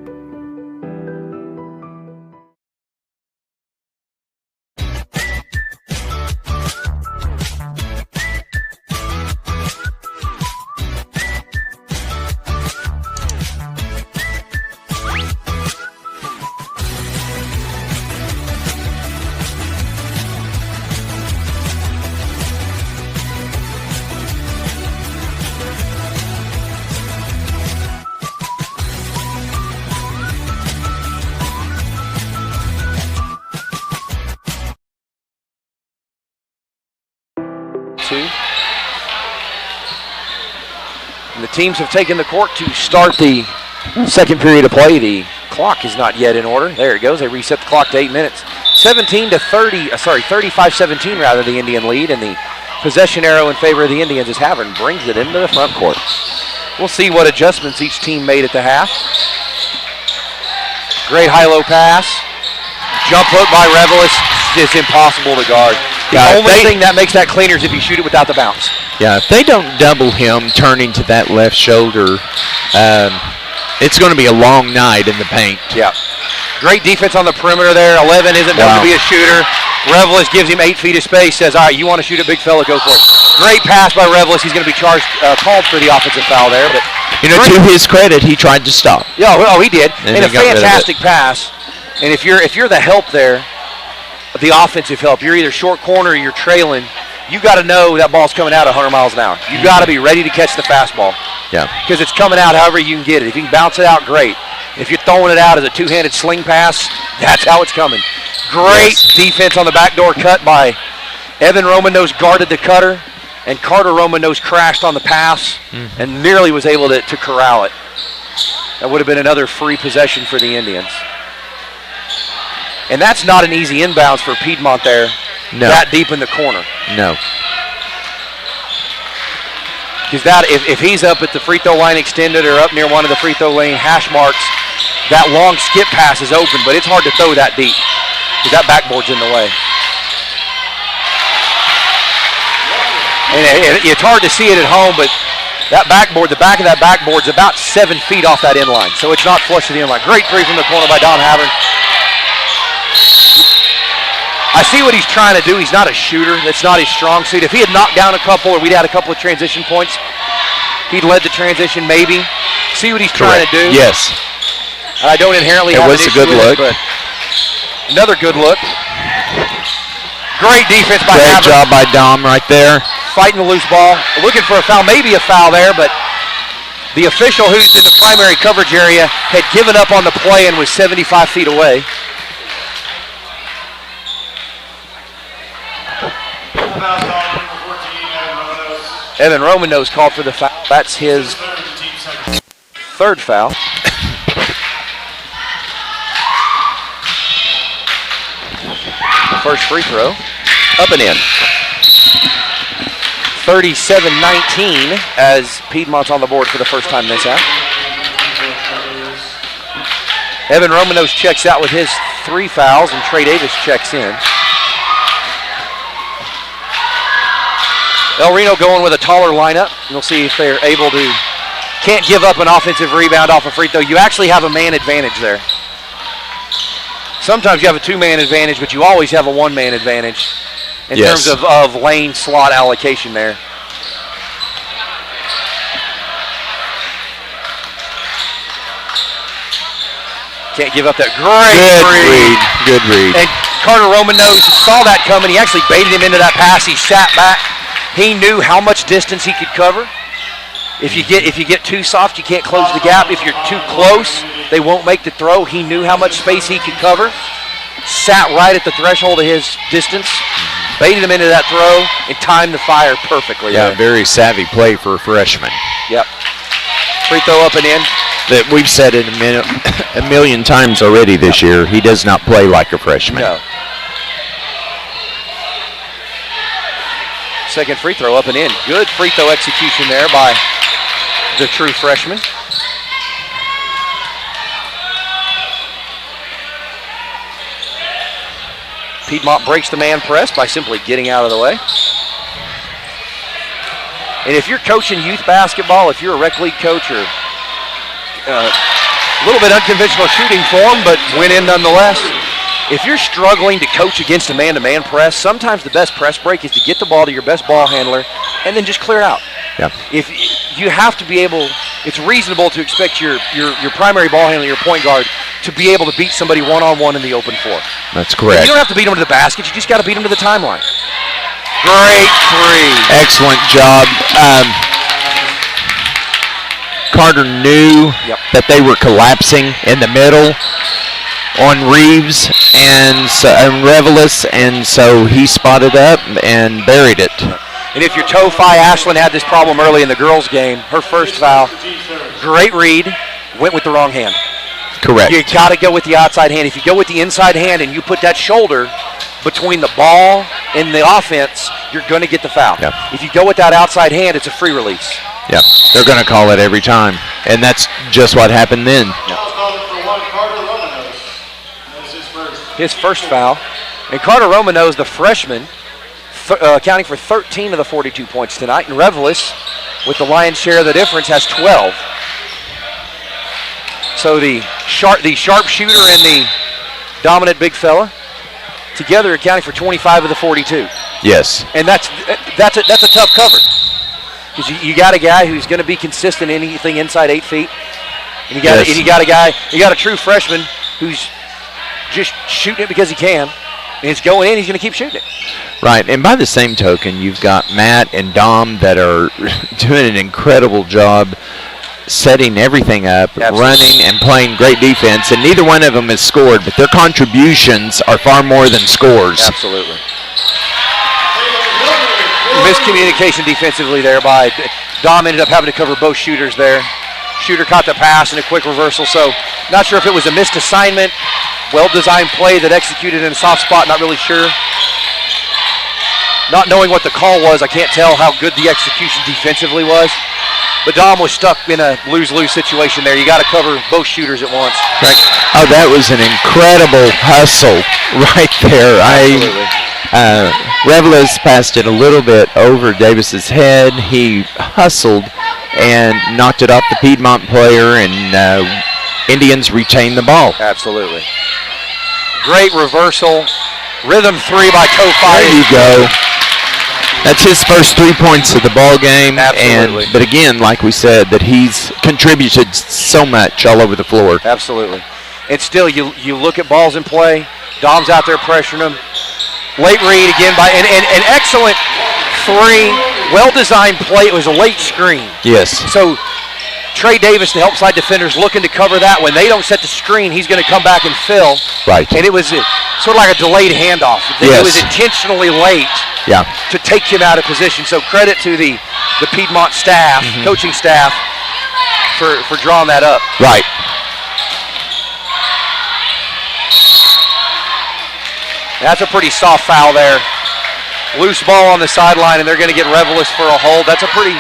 And the teams have taken the court to start the second period of play. The clock is not yet in order. There it goes. They reset the clock to 8 minutes. 35-17 rather, the Indian lead, and the possession arrow in favor of the Indians as Havern brings it into the front court. We'll see what adjustments each team made at the half. Great high-low pass. Jump hook by Revelis. It's impossible to guard. The only thing that makes that cleaner is if you shoot it without the bounce. Yeah, if they don't double him turning to that left shoulder, it's going to be a long night in the paint. Yeah. Great defense on the perimeter there. 11 isn't known to be a shooter. Revelis gives him 8 feet of space, says, all right, you want to shoot it, big fella, go for it. Great pass by Revelis. He's going to be called for the offensive foul there. But you know, to his credit, he tried to stop. Yeah, oh, he did. And a fantastic pass. And if you're the help there, the offensive help, you're either short corner or you're trailing, you got to know that ball's coming out 100 miles an hour. You got to be ready to catch the fastball. Yeah. Because it's coming out however you can get it. If you can bounce it out, great. If you're throwing it out as a two-handed sling pass, that's how it's coming. Great defense on the backdoor cut by Evan Romanos, guarded the cutter, and Carter Romanos crashed on the pass and nearly was able to corral it. That would have been another free possession for the Indians. And that's not an easy inbounds for Piedmont there, that deep in the corner. No. Because if he's up at the free throw line extended or up near one of the free throw lane hash marks, that long skip pass is open, but it's hard to throw that deep because that backboard's in the way. And it's hard to see it at home, but that backboard, the back of that backboard's about 7 feet off that inline, so it's not flush to the inline. Great three from the corner by Don Havern. I see what he's trying to do. He's not a shooter. That's not his strong suit. If he had knocked down a couple or we'd had a couple of transition points, he'd led the transition maybe. See what he's trying to do? Yes. And I don't inherently have an issue with it, but another good look. Great defense by Havern. Great job by Dom right there. Fighting the loose ball. Looking for a foul, maybe a foul there, but The official who's in the primary coverage area had given up on the play and was 75 feet away. Evan Romano's called for the foul. That's his third foul. First free throw. Up and in. 37-19 as Piedmont's on the board for the first time this half. Evan Romanos checks out with his 3 fouls, and Trey Davis checks in. El Reno going with a taller lineup. We'll see if they're able to, can't give up an offensive rebound off a free throw. You actually have a man advantage there. Sometimes you have a 2-man advantage, but you always have a 1-man advantage in terms of lane slot allocation there. Can't give up that Good read. And Carter Romanos saw that coming. He actually baited him into that pass. He sat back. He knew how much distance he could cover. If you get too soft, you can't close the gap. If you're too close, they won't make the throw. He knew how much space he could cover. Sat right at the threshold of his distance, baited him into that throw, and timed the fire perfectly. Yeah, very savvy play for a freshman. Yep. Free throw up and in. That we've said it a million times already this year. He does not play like a freshman. No. Second free throw up and in. Good free throw execution there by the true freshman. Piedmont breaks the man press by simply getting out of the way. And if you're coaching youth basketball, if you're a rec league coach or a little bit unconventional shooting form, but went in nonetheless, if you're struggling to coach against a man-to-man press, sometimes the best press break is to get the ball to your best ball handler and then just clear it out. Yeah. If you have to be able, it's reasonable to expect your primary ball handler, your point guard, to be able to beat somebody one-on-one in the open floor. That's correct. You don't have to beat them to the basket. You just got to beat them to the timeline. Great three. Excellent job. Carter knew that they were collapsing in the middle on Reeves and Revelis, and so he spotted up and buried it. And if your Tophi Ashland had this problem early in the girls' game, her first foul, great read, went with the wrong hand. Correct. You got to go with the outside hand. If you go with the inside hand and you put that shoulder between the ball and the offense, you're going to get the foul. Yep. If you go with that outside hand, it's a free release. Yeah, they're going to call it every time, and that's just what happened then. Yep. His first foul. And Carter Romanos, the freshman, accounting for 13 of the 42 points tonight. And Revelis, with the lion's share of the difference, has 12. So the sharpshooter and the dominant big fella together accounting for 25 of the 42. Yes. And that's a tough cover. Because you got a guy who's going to be consistent in anything inside 8 feet. And you got a true freshman who's just shooting it because he can. And it's going in, he's going to keep shooting it. Right, and by the same token, you've got Matt and Dom that are doing an incredible job setting everything up, running and playing great defense, and neither one of them has scored, but their contributions are far more than scores. Absolutely. Miscommunication defensively there by Dom. Ended up having to cover both shooters there. Shooter caught the pass in a quick reversal, so not sure if it was a missed assignment, well-designed play that executed in a soft spot, not really sure. Not knowing what the call was, I can't tell how good the execution defensively was. But Dom was stuck in a lose-lose situation there. You got to cover both shooters at once. Right. Oh, that was an incredible hustle right there. Absolutely. Revelis passed it a little bit over Davis's head. He hustled and knocked it off the Piedmont player, and Indians retained the ball. Absolutely. Great reversal. Rhythm three by Tophi. There you go. That's his first 3 points of the ball game. Absolutely. But again, like we said, that he's contributed so much all over the floor. Absolutely. And still, you look at balls in play. Dom's out there pressuring him. Late read again by an excellent three. Well-designed play. It was a late screen. Yes. So Trey Davis, the help side defender, is looking to cover that. When they don't set the screen, he's going to come back and fill. Right. And it was sort of like a delayed handoff. Yes. It was intentionally late to take him out of position. So credit to the Piedmont staff, coaching staff, for drawing that up. Right. That's a pretty soft foul there. Loose ball on the sideline, and they're going to get Reveles for a hold. That's a pretty...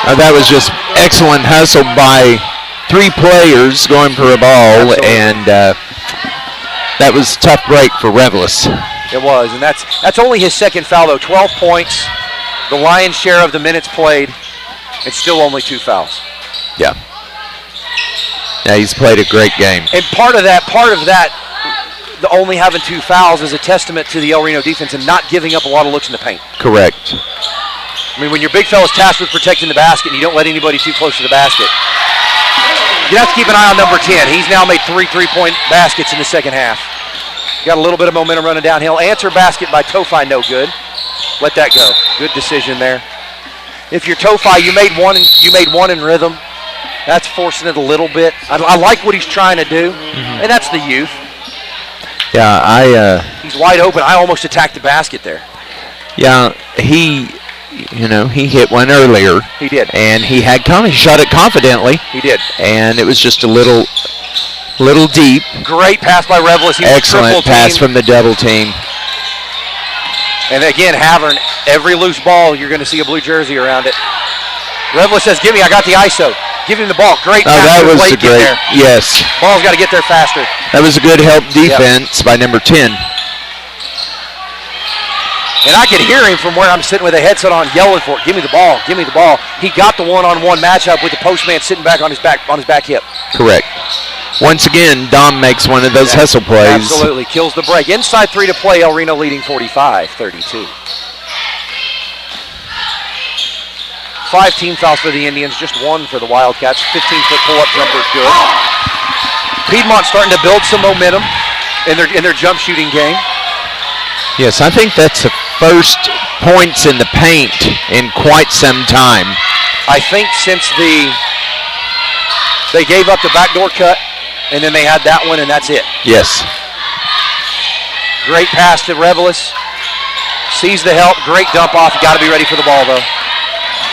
that was just excellent hustle by 3 players going for a ball, and that was a tough break for Reveles. It was, and that's only his second foul, though. 12 points, the lion's share of the minutes played. It's still only 2 fouls. Yeah. Yeah, he's played a great game. And part of that, the only having 2 fouls is a testament to the El Reno defense and not giving up a lot of looks in the paint. Correct. I mean, when your big fella's tasked with protecting the basket and you don't let anybody too close to the basket, you have to keep an eye on number 10. He's now made 3 3-point baskets in the second half. Got a little bit of momentum running downhill. Answer basket by Tofi, no good. Let that go. Good decision there. If you're Tofi, you made one in rhythm. That's forcing it a little bit. I like what he's trying to do, and that's the youth. Yeah, he's wide open. I almost attacked the basket there. Yeah, he hit one earlier. He did. And he shot it confidently. He did. And it was just a little deep. Great pass by Reveles. Excellent pass from the double team. And again, Havern, every loose ball, you're going to see a blue jersey around it. Reveles says, I got the ISO. Give him the ball. Great pass. That was late great. There. Yes. Ball's got to get there faster. That was a good help defense by number 10. And I could hear him from where I'm sitting with a headset on, yelling for it. Give me the ball. Give me the ball. He got the one-on-one matchup with the postman sitting back on his back hip. Correct. Once again, Dom makes one of those hustle plays. Absolutely. Kills the break. Inside 3 to play, El Reno leading 45-32. 5 team fouls for the Indians, just 1 for the Wildcats. 15-foot pull-up jumper, good. Piedmont starting to build some momentum in their jump shooting game. Yes, I think that's the first points in the paint in quite some time. I think since they gave up the backdoor cut, and then they had that one, and that's it. Yes. Great pass to Reveles. Sees the help, great dump off. You got to be ready for the ball, though.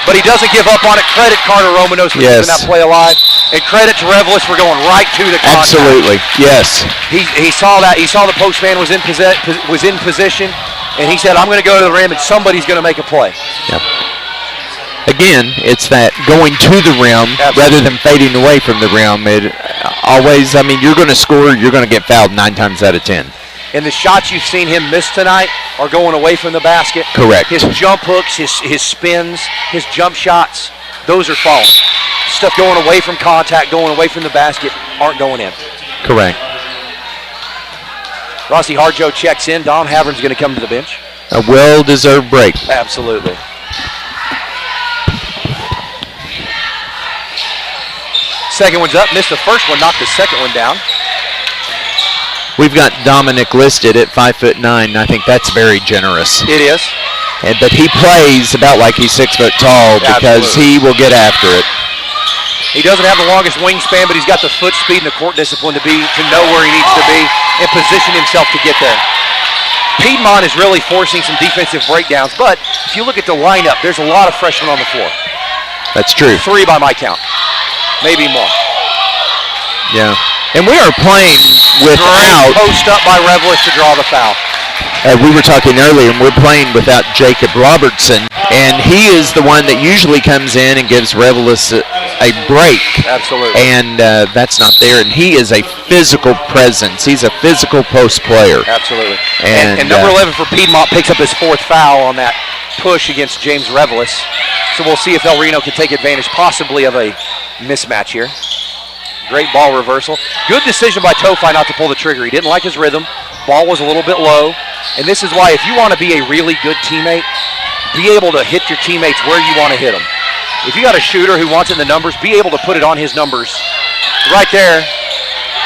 But he doesn't give up on it. Credit Carter Romanos for keeping that play alive. And credit to Reveles for going right to the contact. Absolutely, yes. He saw that. He saw the postman was in position, and he said, I'm going to go to the rim, and somebody's going to make a play. Yep. Again, it's that going to the rim rather than fading away from the rim. It always, you're going to score, you're going to get fouled 9 times out of 10. And the shots you've seen him miss tonight are going away from the basket. Correct. His jump hooks, his spins, his jump shots, those are falling. Stuff going away from contact, going away from the basket, aren't going in. Correct. Rossi Harjo checks in. Dom Havern's going to come to the bench. A well-deserved break. Absolutely. Second one's up. Missed the first one, knocked the second one down. We've got Dominic listed at 5'9". I think that's very generous. It is. But he plays about like he's 6 foot tall because he will get after it. He doesn't have the longest wingspan, but he's got the foot speed and the court discipline to know where he needs to be and position himself to get there. Piedmont is really forcing some defensive breakdowns, but if you look at the lineup, there's a lot of freshmen on the floor. That's true. 3 by my count, maybe more. Yeah. And we are playing without... Post up by Reveles to draw the foul. We were talking earlier, and we're playing without Jacob Robertson, and he is the one that usually comes in and gives Reveles a break. Absolutely. And that's not there, and he is a physical presence. He's a physical post player. Absolutely. And number 11 for Piedmont picks up his 4th foul on that push against James Reveles. So we'll see if El Reno can take advantage possibly of a mismatch here. Great ball reversal. Good decision by Tofi not to pull the trigger. He didn't like his rhythm. Ball was a little bit low. And this is why if you want to be a really good teammate, be able to hit your teammates where you want to hit them. If you got a shooter who wants it in the numbers, be able to put it on his numbers. Right there.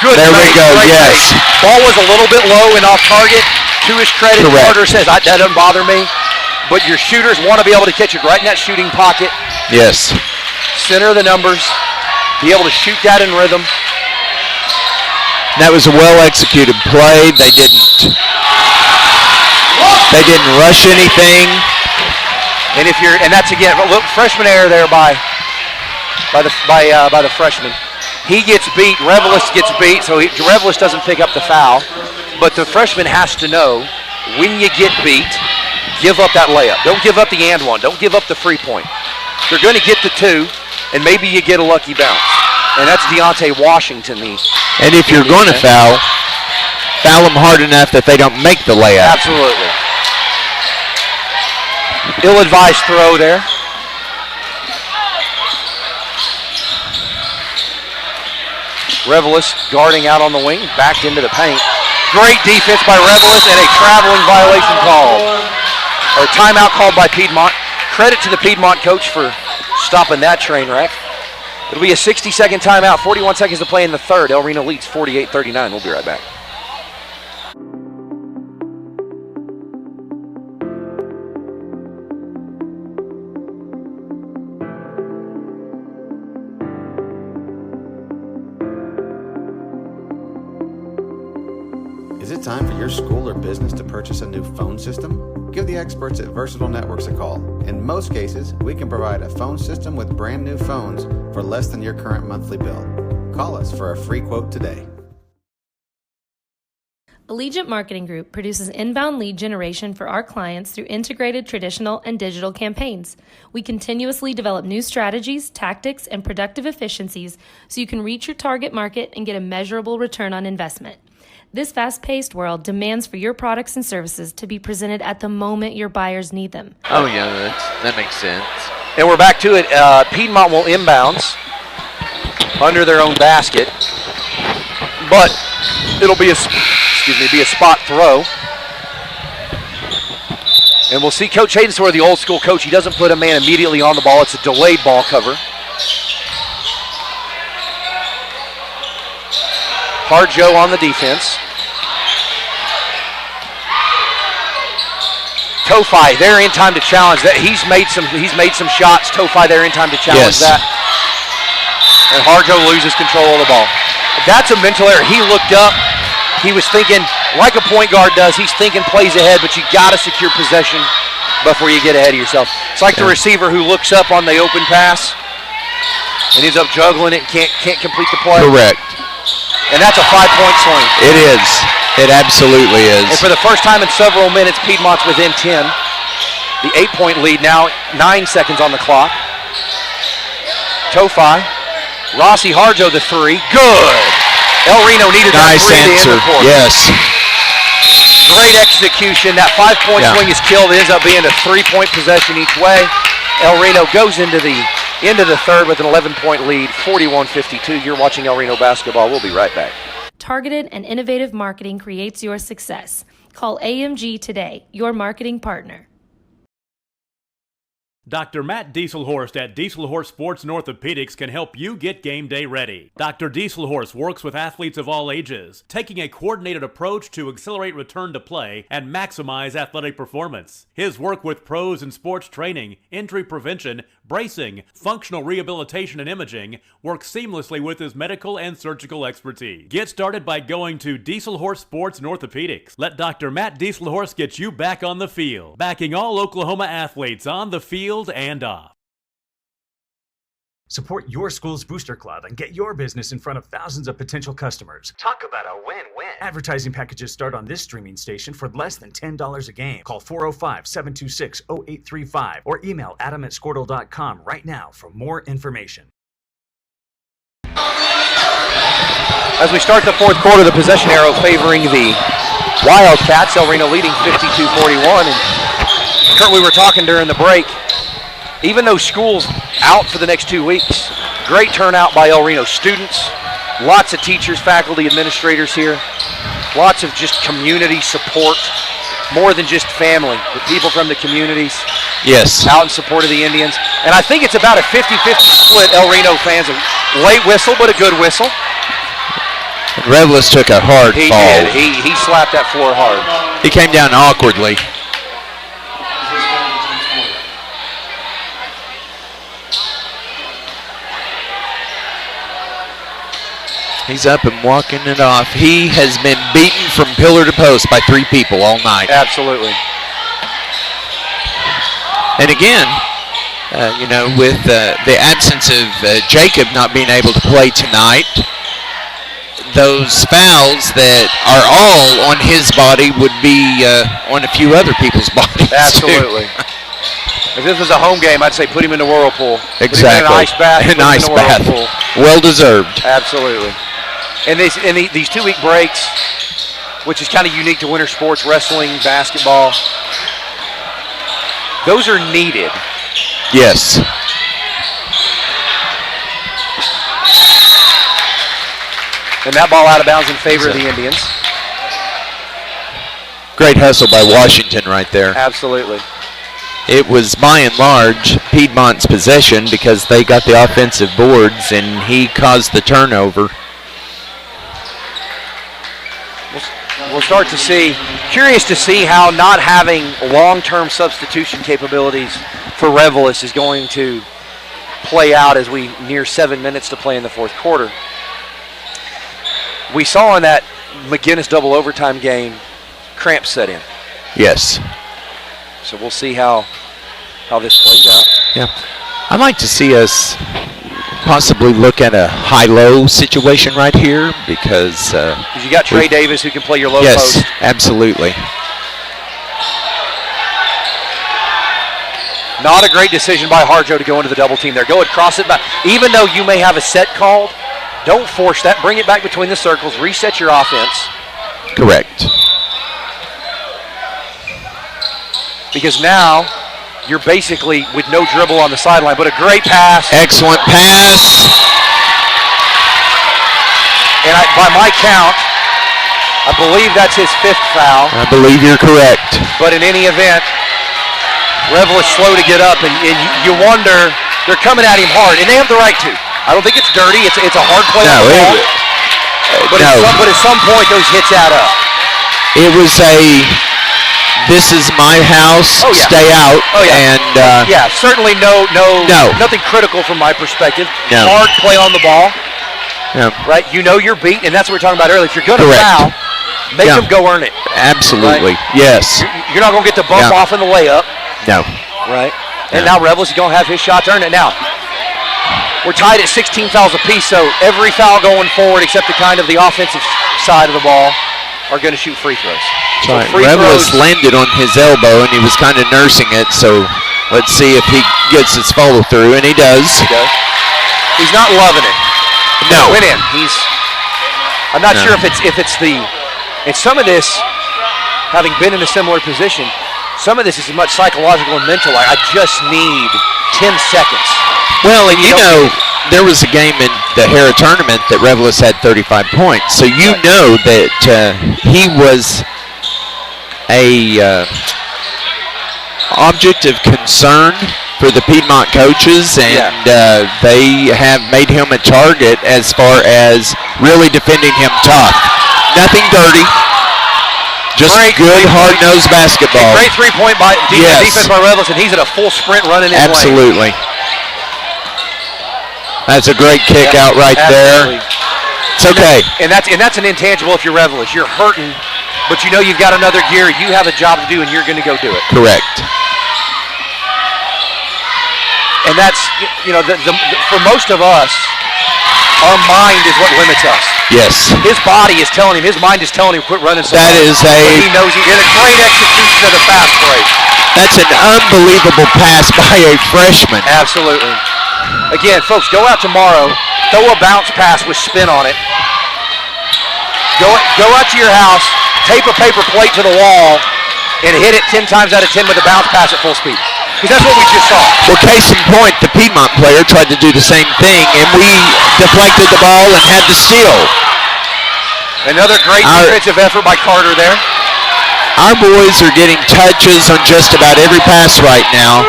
Good. There we go, yes. Ball was a little bit low and off target. To his credit, Carter says, that doesn't bother me. But your shooters want to be able to catch it right in that shooting pocket. Yes. Center of the numbers. be able to shoot that in rhythm. That was a well-executed play. They didn't rush anything. And that's again a little freshman error there by the freshman. He gets beat. Revelis gets beat, so Revelis doesn't pick up the foul. But the freshman has to know when you get beat, give up that layup. Don't give up the and one. Don't give up the free point. They're going to get the two, and maybe you get a lucky bounce. And that's Deontay Washington. And if you're going to foul them hard enough that they don't make the layup. Absolutely. Ill-advised throw there. Revelis guarding out on the wing, backed into the paint. Great defense by Revelis and a traveling violation call. Or timeout called by Piedmont. Credit to the Piedmont coach for stopping that train wreck. It'll be a 60-second timeout, 41 seconds to play in the third. El Reno leads 48-39. We'll be right back. Is it time for your school or business to purchase a new phone system? Give the experts at Versatile Networks a call. In most cases, we can provide a phone system with brand new phones for less than your current monthly bill. Call us for a free quote today. Allegiant Marketing Group produces inbound lead generation for our clients through integrated traditional and digital campaigns. We continuously develop new strategies, tactics, and productive efficiencies so you can reach your target market and get a measurable return on investment. This fast-paced world demands for your products and services to be presented at the moment your buyers need them. Oh, yeah, that makes sense. And we're back to it. Piedmont will inbounds under their own basket, but it'll be a spot throw. And we'll see Coach Hayden, sort of the old school coach. He doesn't put a man immediately on the ball. It's a delayed ball cover. Harjo on the defense. Tofi, they're in time to challenge that. He's made some shots. Tofi, they're in time to challenge that. And Harjo loses control of the ball. That's a mental error. He looked up. He was thinking, like a point guard does, he's thinking plays ahead, but you got to secure possession before you get ahead of yourself. It's like the receiver who looks up on the open pass and ends up juggling it and can't complete the play. Correct. And that's a 5-point swing. It is. It absolutely is. And for the first time in several minutes, Piedmont's within 10. The 8-point lead now, 9 seconds on the clock. Tofi. Rossi Harjo the three. Good. El Reno needed that nice three answer. To end the quarter. Yes. Great execution. That 5-point swing is killed. It ends up being a 3-point possession each way. El Reno goes into the third with an 11-point lead, 41-52. You're watching El Reno basketball. We'll be right back. Targeted and innovative marketing creates your success. Call AMG today, your marketing partner. Dr. Matt Dieselhorst at Dieselhorst Sports and Orthopedics can help you get game day ready. Dr. Dieselhorst works with athletes of all ages, taking a coordinated approach to accelerate return to play and maximize athletic performance. His work with pros in sports training, injury prevention, bracing, functional rehabilitation, and imaging works seamlessly with his medical and surgical expertise. Get started by going to Dieselhorst Sports and Orthopedics. Let Dr. Matt Dieselhorst get you back on the field, backing all Oklahoma athletes on the field and off. Support your school's booster club and get your business in front of thousands of potential customers. Talk about a win-win. Advertising packages start on this streaming station for less than $10 a game. Call 405-726-0835 or email adam@squirtle.com right now for more information. As we start the fourth quarter, the possession arrow favoring the Wildcats. El Reno leading 52-41. And Kurt, we were talking during the break, even though school's out for the next 2 weeks, great turnout by El Reno students, lots of teachers, faculty, administrators here, lots of just community support, more than just family, the people from the communities. Yes. Out in support of the Indians. And I think it's about a 50-50 split, El Reno fans. A late whistle, but a good whistle. Revelis took a hard fall. He did. He slapped that floor hard. He came down awkwardly. He's up and walking it off. He has been beaten from pillar to post by 3 people all night. Absolutely. And again, with the absence of Jacob not being able to play tonight, those fouls that are all on his body would be on a few other people's bodies. Absolutely. If this was a home game, I'd say put him in the whirlpool. Exactly. Put him in an ice bath. An ice bath. Well deserved. Absolutely. And these 2-week breaks, which is kind of unique to winter sports, wrestling, basketball, those are needed. Yes. And that ball out of bounds in favor of the Indians. Great hustle by Washington right there. Absolutely. It was by and large Piedmont's possession because they got the offensive boards and he caused the turnover. We'll start to see, curious to see how not having long-term substitution capabilities for Reveles is going to play out as we near 7 minutes to play in the fourth quarter. We saw in that McGinnis double overtime game, cramps set in. Yes. So we'll see how this plays out. Yeah. I'd like to see us possibly look at a high-low situation right here because you got Trey Davis who can play your low post. Yes, absolutely. Not a great decision by Harjo to go into the double team there. Go and cross it back. Even though you may have a set called, don't force that. Bring it back between the circles. Reset your offense. Correct. Because now you're basically with no dribble on the sideline, but a great pass. Excellent pass. And by my count, I believe that's his 5th foul. I believe you're correct. But in any event, Revel is slow to get up, and you wonder, they're coming at him hard, and they have the right to. I don't think it's dirty. It's a hard play on the ball. But at some point, those hits add up. It was this is my house, stay out. Oh, yeah. And certainly no, nothing critical from my perspective. No. Hard play on the ball. Yeah. Right? You know you're beat, and that's what we were talking about earlier. If you're going to foul, make them go earn it. Absolutely. Right? Yes. You're not going to get the bump off in the layup. No. Right? And now Rebels is going to have his shot to earn it. Now, we're tied at 16 fouls apiece, so every foul going forward except the kind of the offensive side of the ball are going to shoot free throws. So Reveles landed on his elbow, and he was kind of nursing it, so let's see if he gets his follow-through, and he does. He's not loving it. No. Went in. I'm not sure if it's some of this, having been in a similar position, some of this is much psychological and mental. I just need 10 seconds. Well, and there was a game in the Hera tournament that Reveles had 35 points, so you know that he was a object of concern for the Piedmont coaches, and they have made him a target as far as really defending him tough. Nothing dirty, just good hard-nosed basketball. A great three-point defense by Reveles, and he's at a full sprint running his lane. Absolutely. That's a great kick out right there. It's okay. And that's an intangible if you're Reveles. You're hurting, but you know you've got another gear. You have a job to do, and you're going to go do it. Correct. And that's, for most of us, our mind is what limits us. Yes. His body is telling him, his mind is telling him, quit running so That hard. is he knows he did a great execution of the fast break. That's an unbelievable pass by a freshman. Absolutely. Again, folks, go out tomorrow, throw a bounce pass with spin on it. Go out to your house, tape a paper plate to the wall, and hit it 10 times out of 10 with a bounce pass at full speed. Because that's what we just saw. Well, case in point, the Piedmont player tried to do the same thing, and we deflected the ball and had the steal. Another great defensive effort by Carter there. Our boys are getting touches on just about every pass right now.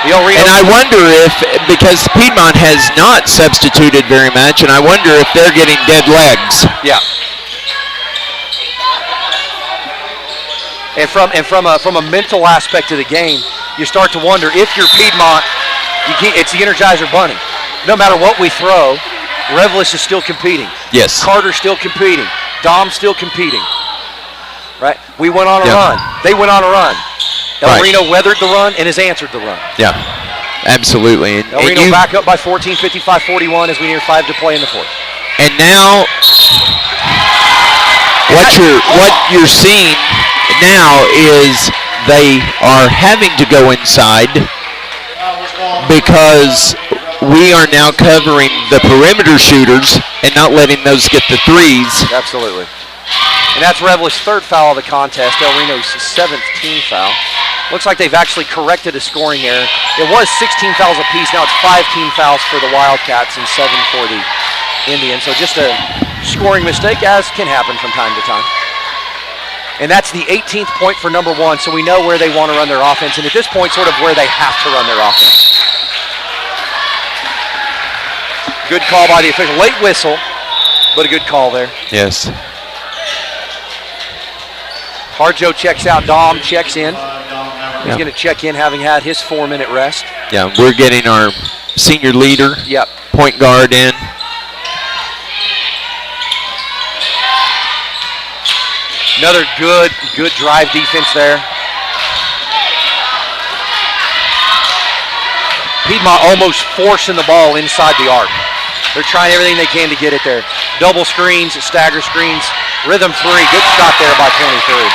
And I wonder if, because Piedmont has not substituted very much, and I wonder if they're getting dead legs. Yeah. And from a mental aspect of the game, you start to wonder if you're Piedmont, it's the Energizer Bunny. No matter what we throw, Revelis is still competing. Yes. Carter's still competing. Dom's still competing. Right? We went on a run. They went on a run. El Reno weathered the run and has answered the run. Yeah, absolutely. And, El Reno back up by 14, 55-41 as we near 5 to play in the fourth. And now, what you're seeing now is they are having to go inside because we are now covering the perimeter shooters and not letting those get the threes. Absolutely. And that's Revelis' third foul of the contest, El Reno's 7th team foul. Looks like they've actually corrected a scoring error. It was 16 fouls apiece. Now it's 5 team fouls for the Wildcats and 7 for the Indians. So just a scoring mistake, as can happen from time to time. And that's the 18th point for number 1, so we know where they want to run their offense, and at this point, sort of where they have to run their offense. Good call by the official. Late whistle, but a good call there. Yes. Harjo checks out. Dom checks in. He's going to check in having had his 4-minute rest. Yeah, we're getting our senior leader, point guard in. Another good drive defense there. Piedmont almost forcing the ball inside the arc. They're trying everything they can to get it there. Double screens, stagger screens, rhythm 3. Good shot there by 23.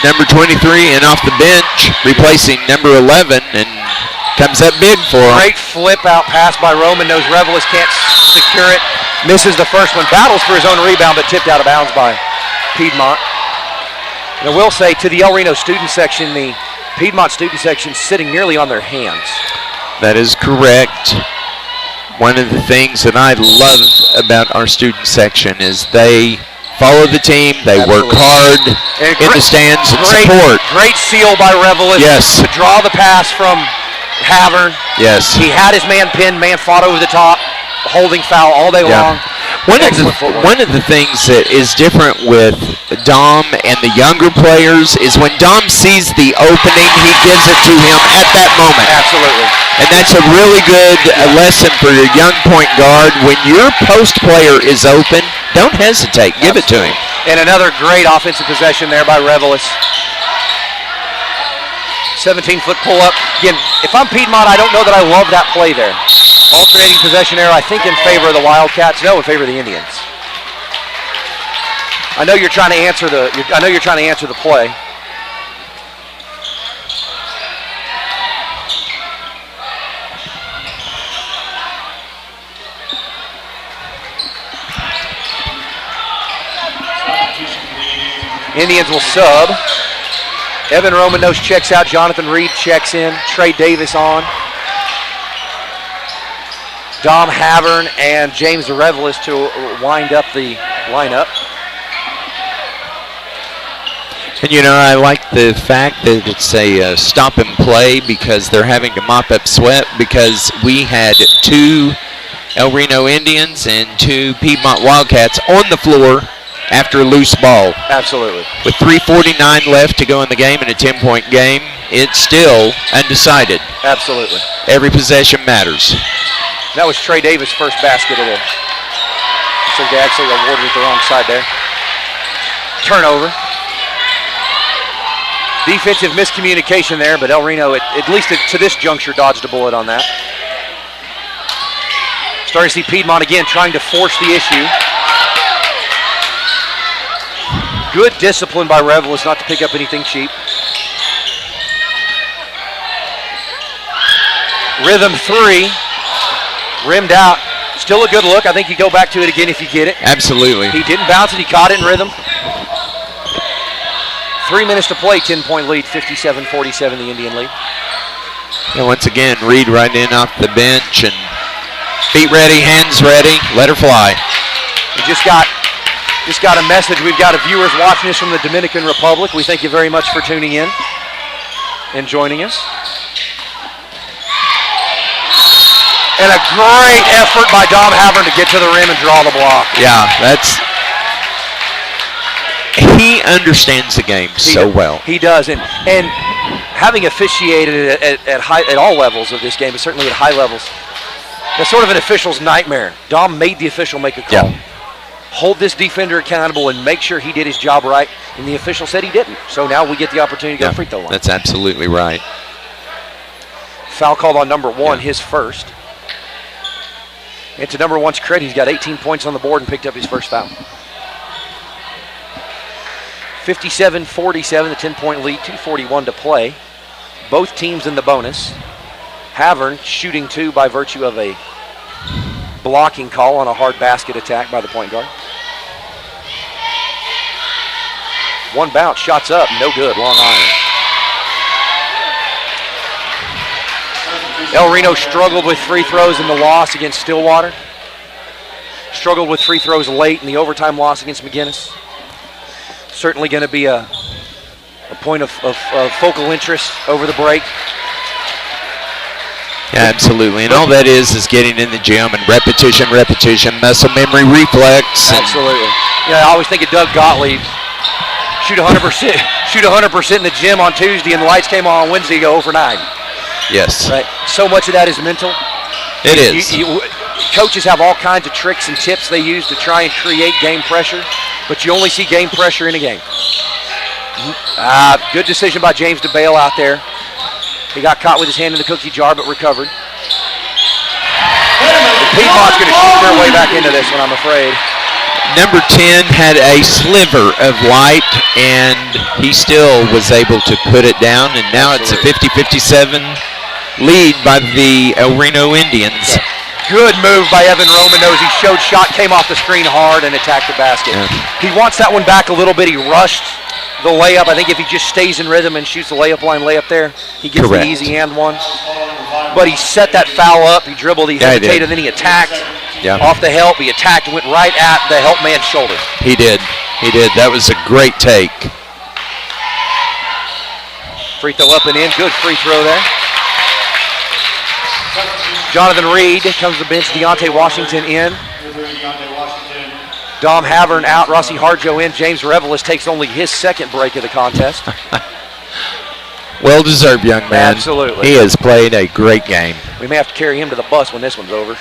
Number 23 and off the bench, replacing number 11, and comes up big for him. Great flip out pass by Roman. Knows Revelis can't secure it. Misses the first one. Battles for his own rebound, but tipped out of bounds by Piedmont. And I will say to the El Reno student section, the Piedmont student section sitting nearly on their hands. That is correct. One of the things that I love about our student section is they follow the team, they work hard in the stands and support. Great seal by Revelis to draw the pass from Havern. Yes. He had his man pinned, man fought over the top, holding foul all day long. One of the things that is different with Dom and the younger players is when Dom sees the opening, he gives it to him at that moment. Absolutely. And that's a really good lesson for your young point guard. When your post player is open, don't hesitate. Give it to him. And another great offensive possession there by Revelis. 17-foot pull-up. Again, if I'm Piedmont, I don't know that I love that play there. Alternating possession error, I think in favor of the Wildcats. No, in favor of the Indians. I know you're trying to answer the play. Indians will sub. Evan Romanos checks out. Jonathan Reed checks in. Trey Davis on. Dom Havern and James Revelis to wind up the lineup. And you know, I like the fact that it's a stop and play because they're having to mop up sweat because we had 2 El Reno Indians and 2 Piedmont Wildcats on the floor after a loose ball. Absolutely. With 3:49 left to go in the game in a 10-point game, it's still undecided. Absolutely. Every possession matters. That was Trey Davis' first basket of the. So they actually awarded it the wrong side there. Turnover. Defensive miscommunication there, but El Reno, at least to this juncture, dodged a bullet on that. Starting to see Piedmont again trying to force the issue. Good discipline by Revelis not to pick up anything cheap. Rhythm 3. Rimmed out. Still a good look. I think you go back to it again if you get it. Absolutely. He didn't bounce it. He caught it in rhythm. 3 minutes to play. 10-point lead. 57-47 the Indian lead. And once again, Reed right in off the bench and feet ready, hands ready. Let her fly. We just got a message. We've got viewers watching us from the Dominican Republic. We thank you very much for tuning in and joining us. And a great effort by Dom Havern to get to the rim and draw the block. Yeah, he understands the game so well. He does, and having officiated at all levels of this game, but certainly at high levels, That's sort of an official's nightmare. Dom made the official make a call. Yeah. Hold this defender accountable and make sure he did his job right, and the official said he didn't. So now we get the opportunity to go free throw line. That's absolutely right. Foul called on number 1, his first. And to number 1's credit, he's got 18 points on the board and picked up his first foul. 57-47, the 10-point lead, 2:41 to play. Both teams in the bonus. Havern shooting 2 by virtue of a blocking call on a hard basket attack by the point guard. One bounce, shots up, no good, long iron. El Reno struggled with free throws in the loss against Stillwater. Struggled with free throws late in the overtime loss against McGinnis. Certainly going to be a point of focal interest over the break. Yeah, absolutely. And all that is getting in the gym and repetition, muscle memory, reflex. Absolutely. Yeah, I always think of Doug Gottlieb. Shoot 100%. Shoot 100% in the gym on Tuesday, and the lights came on Wednesday. Go 0 for 9. Yes. Right. So much of that is mental. It is. Coaches have all kinds of tricks and tips they use to try and create game pressure, but you only see game pressure in a game. Good decision by James to bail out there. He got caught with his hand in the cookie jar, but recovered. And Piedmont's going to shoot their way back into this one, I'm afraid. Number 10 had a sliver of light, and he still was able to put it down, and now it's a 50-57 lead by the El Reno Indians. Good move by Evan Romanos. He showed shot, came off the screen hard, and attacked the basket. Yeah. He wants that one back a little bit. He rushed the layup. I think if he just stays in rhythm and shoots the layup line layup there, he gets the easy and one. But he set that foul up. He dribbled, he hesitated, then he attacked. Yeah. Off the help, he attacked, went right at the help man's shoulder. He did. He did. That was a great take. Free throw up and in. Good free throw there. Jonathan Reed comes to the bench. Deontay Washington in. Dom Havern out. Rossi Harjo in. James Revelis takes only his second break of the contest. Well-deserved, young man. Absolutely. He has played a great game. We may have to carry him to the bus when this one's over.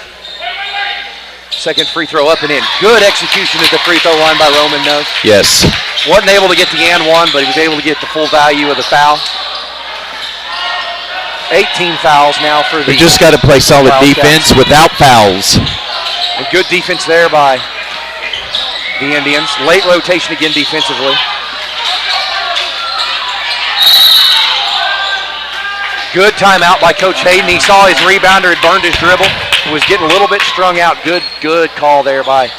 Second free throw up and in. Good execution at the free throw line by Roman Nose. Yes. Wasn't able to get the and one, but he was able to get the full value of the foul. 18 fouls now for the... We just got to play solid defense without fouls. And good defense there by the Indians. Late rotation again defensively. Good timeout by Coach Hayden. He saw his rebounder had burned his dribble. He was getting a little bit strung out. Good call there by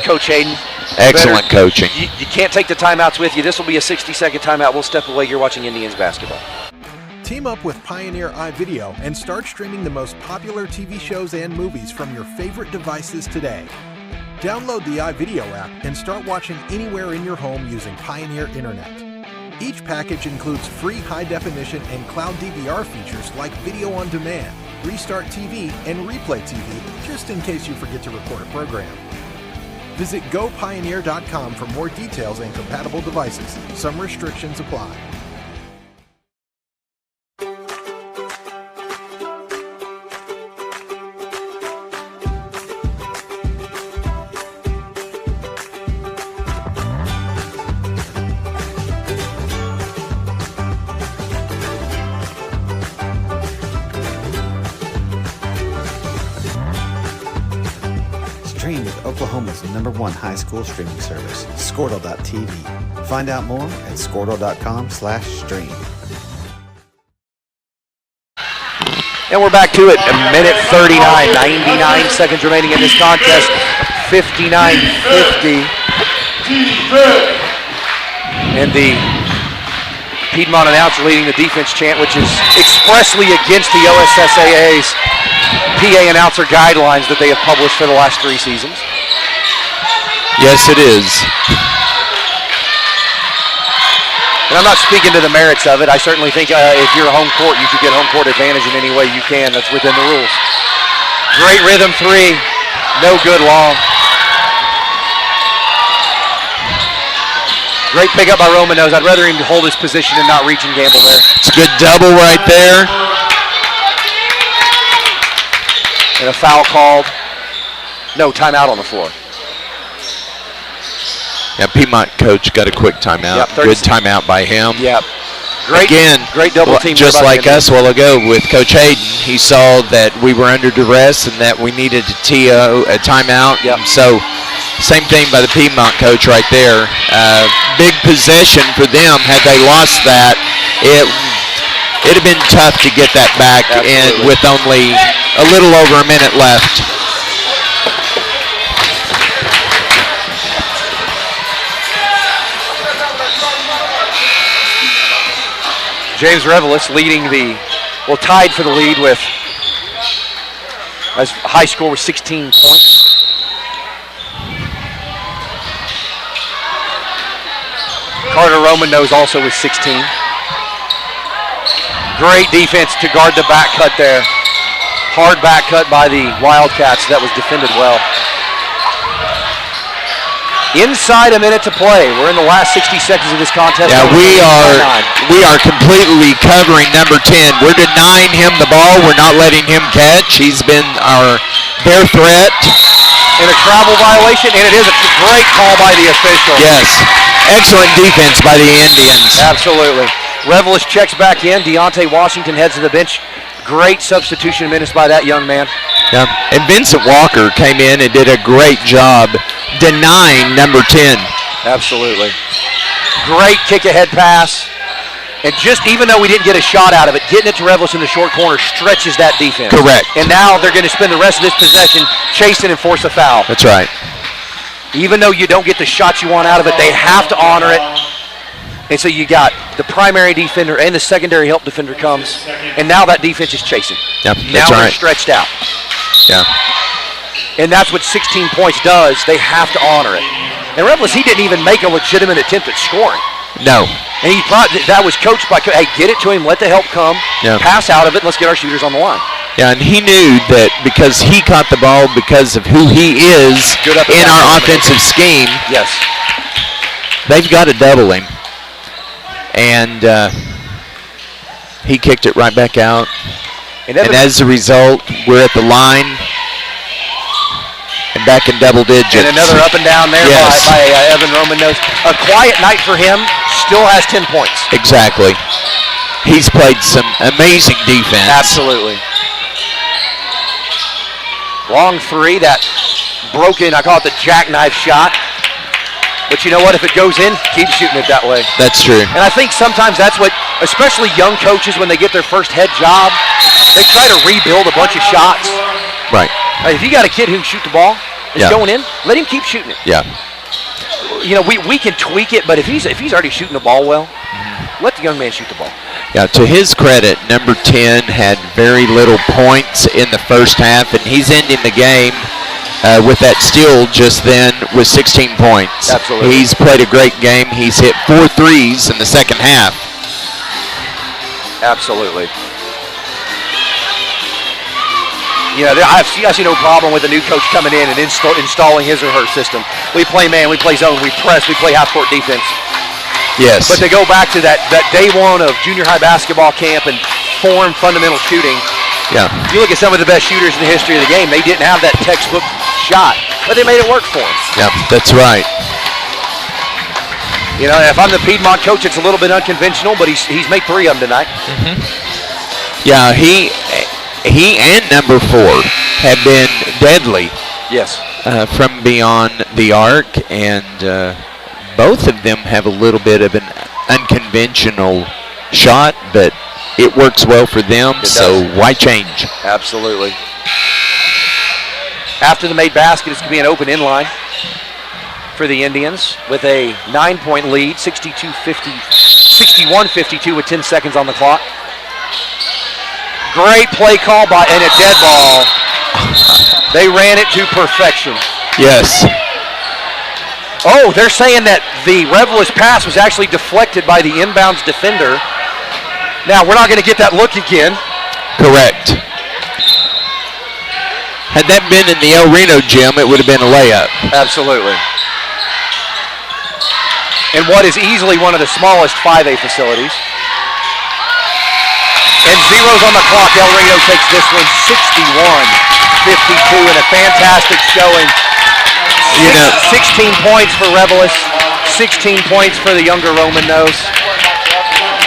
Coach Hayden. Excellent coaching. You can't take the timeouts with you. This will be a 60-second timeout. We'll step away. You're watching Indians basketball. Team up with Pioneer iVideo and start streaming the most popular TV shows and movies from your favorite devices today. Download the iVideo app and start watching anywhere in your home using Pioneer Internet. Each package includes free high-definition and cloud DVR features like video on demand, Restart TV, and Replay TV, just in case you forget to record a program. Visit gopioneer.com for more details and compatible devices. Some restrictions apply. Stream with Oklahoma's #1 high school streaming service, Squirtle.tv. Find out more at Squirtle.com/stream. And we're back to it. A minute 39, 99 seconds remaining in this contest. 59-50. And the Piedmont announcer leading the defense chant, which is expressly against the OSSAA's PA announcer guidelines that they have published for the last 3 seasons. Yes, it is. And I'm not speaking to the merits of it. I certainly think if you're a home court, you should get home court advantage in any way you can. That's within the rules. Great rhythm 3. No good long. Great pickup by Romanos. I'd rather him hold his position and not reach and gamble there. It's a good double right there. And a foul called. No, timeout on the floor. Yeah, Piedmont coach got a quick timeout. Yep, Good timeout by him. Yep. Great, Again, great double team. Just like us a while ago with Coach Hayden, he saw that we were under duress and that we needed a timeout. Yep. So, same thing by the Piedmont coach right there. Big possession for them. Had they lost that, it'd have been tough to get that back in with only a little over a minute left. James Revelis leading tied for the lead with, as high score was 16 points. Carter Romano's also with 16. Great defense to guard the back cut there. Hard back cut by the Wildcats. That was defended well. Inside a minute to play. We're in the last 60 seconds of this contest. Yeah, we are completely covering number 10. We're denying him the ball. We're not letting him catch. He's been their threat. In a travel violation, and it is a great call by the official. Yes, excellent defense by the Indians. Absolutely. Revelis checks back in. Deontay Washington heads to the bench. Great substitution minutes by that young man. Yeah, and Vincent Walker came in and did a great job denying number 10. Absolutely. Great kick-ahead pass. And just, even though we didn't get a shot out of it, getting it to Revelis in the short corner stretches that defense. Correct. And now they're going to spend the rest of this possession chasing and force a foul. That's right. Even though you don't get the shots you want out of it, they have to honor it. And so you got the primary defender and the secondary help defender comes, and now that defense is chasing. Yep, now they're stretched out. Yeah. And that's what 16 points does. They have to honor it. And Revelis, he didn't even make a legitimate attempt at scoring. No. And that was coached by, hey, get it to him, let the help come, pass out of it, and let's get our shooters on the line. Yeah, and he knew that because he caught the ball because of who he is in our offensive scheme. Yes. They've got to double him. And he kicked it right back out. And as a result, we're at the line and back in double digits. And another up and down there by Evan Romanos. A quiet night for him, still has 10 points. Exactly. He's played some amazing defense. Absolutely. Long three, that broken, I call it the jackknife shot. But you know what? If it goes in, keep shooting it that way. That's true. And I think sometimes that's what, especially young coaches, when they get their first head job, they try to rebuild a bunch of shots. Right. If you got a kid who can shoot the ball, it's going in, let him keep shooting it. Yeah. You know, we can tweak it, but if he's already shooting the ball well, let the young man shoot the ball. Yeah, to his credit, number 10 had very little points in the first half, and he's ending the game with that steal just then with 16 points. Absolutely. He's played a great game. He's hit 4 threes in the second half. Absolutely. You know, I see no problem with a new coach coming in and installing his or her system. We play man, we play zone, we press, we play half-court defense. Yes. But they go back to that day one of junior high basketball camp and form fundamental shooting. Yeah. You look at some of the best shooters in the history of the game, they didn't have that textbook shot, but they made it work for them. Yeah, that's right. You know, if I'm the Piedmont coach, it's a little bit unconventional, but he's made 3 of them tonight. Mm-hmm. Yeah, he and number 4 have been deadly. Yes. From beyond the arc, and both of them have a little bit of an unconventional shot, but it works well for them, so why change? Absolutely. After the made basket, it's going to be an open inline for the Indians with a 9-point lead, 61-52 with 10 seconds on the clock. Great play call and a dead ball. They ran it to perfection. Yes. Oh, they're saying that the Revelis pass was actually deflected by the inbounds defender. Now, we're not going to get that look again. Correct. Had that been in the El Reno gym, it would have been a layup. Absolutely. And what is easily one of the smallest 5A facilities. And zeros on the clock. El Reno takes this one 61-52. and a fantastic showing. 16 points for Revelis, 16 points for the younger Roman Nose.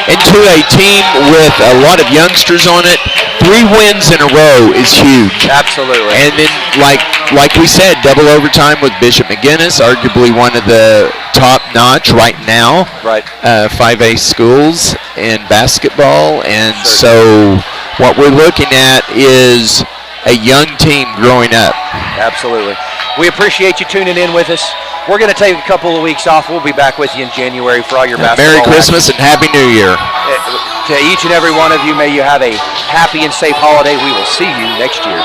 And to a team with a lot of youngsters on it, 3 wins in a row is huge. Absolutely. And then, like we said, double overtime with Bishop McGinnis, arguably one of the top-notch right now. Right. 5A schools in basketball. And so what we're looking at is a young team growing up. Absolutely. We appreciate you tuning in with us. We're going to take a couple of weeks off. We'll be back with you in January for all your basketball. Merry Christmas and Happy New Year. To each and every one of you, may you have a happy and safe holiday. We will see you next year.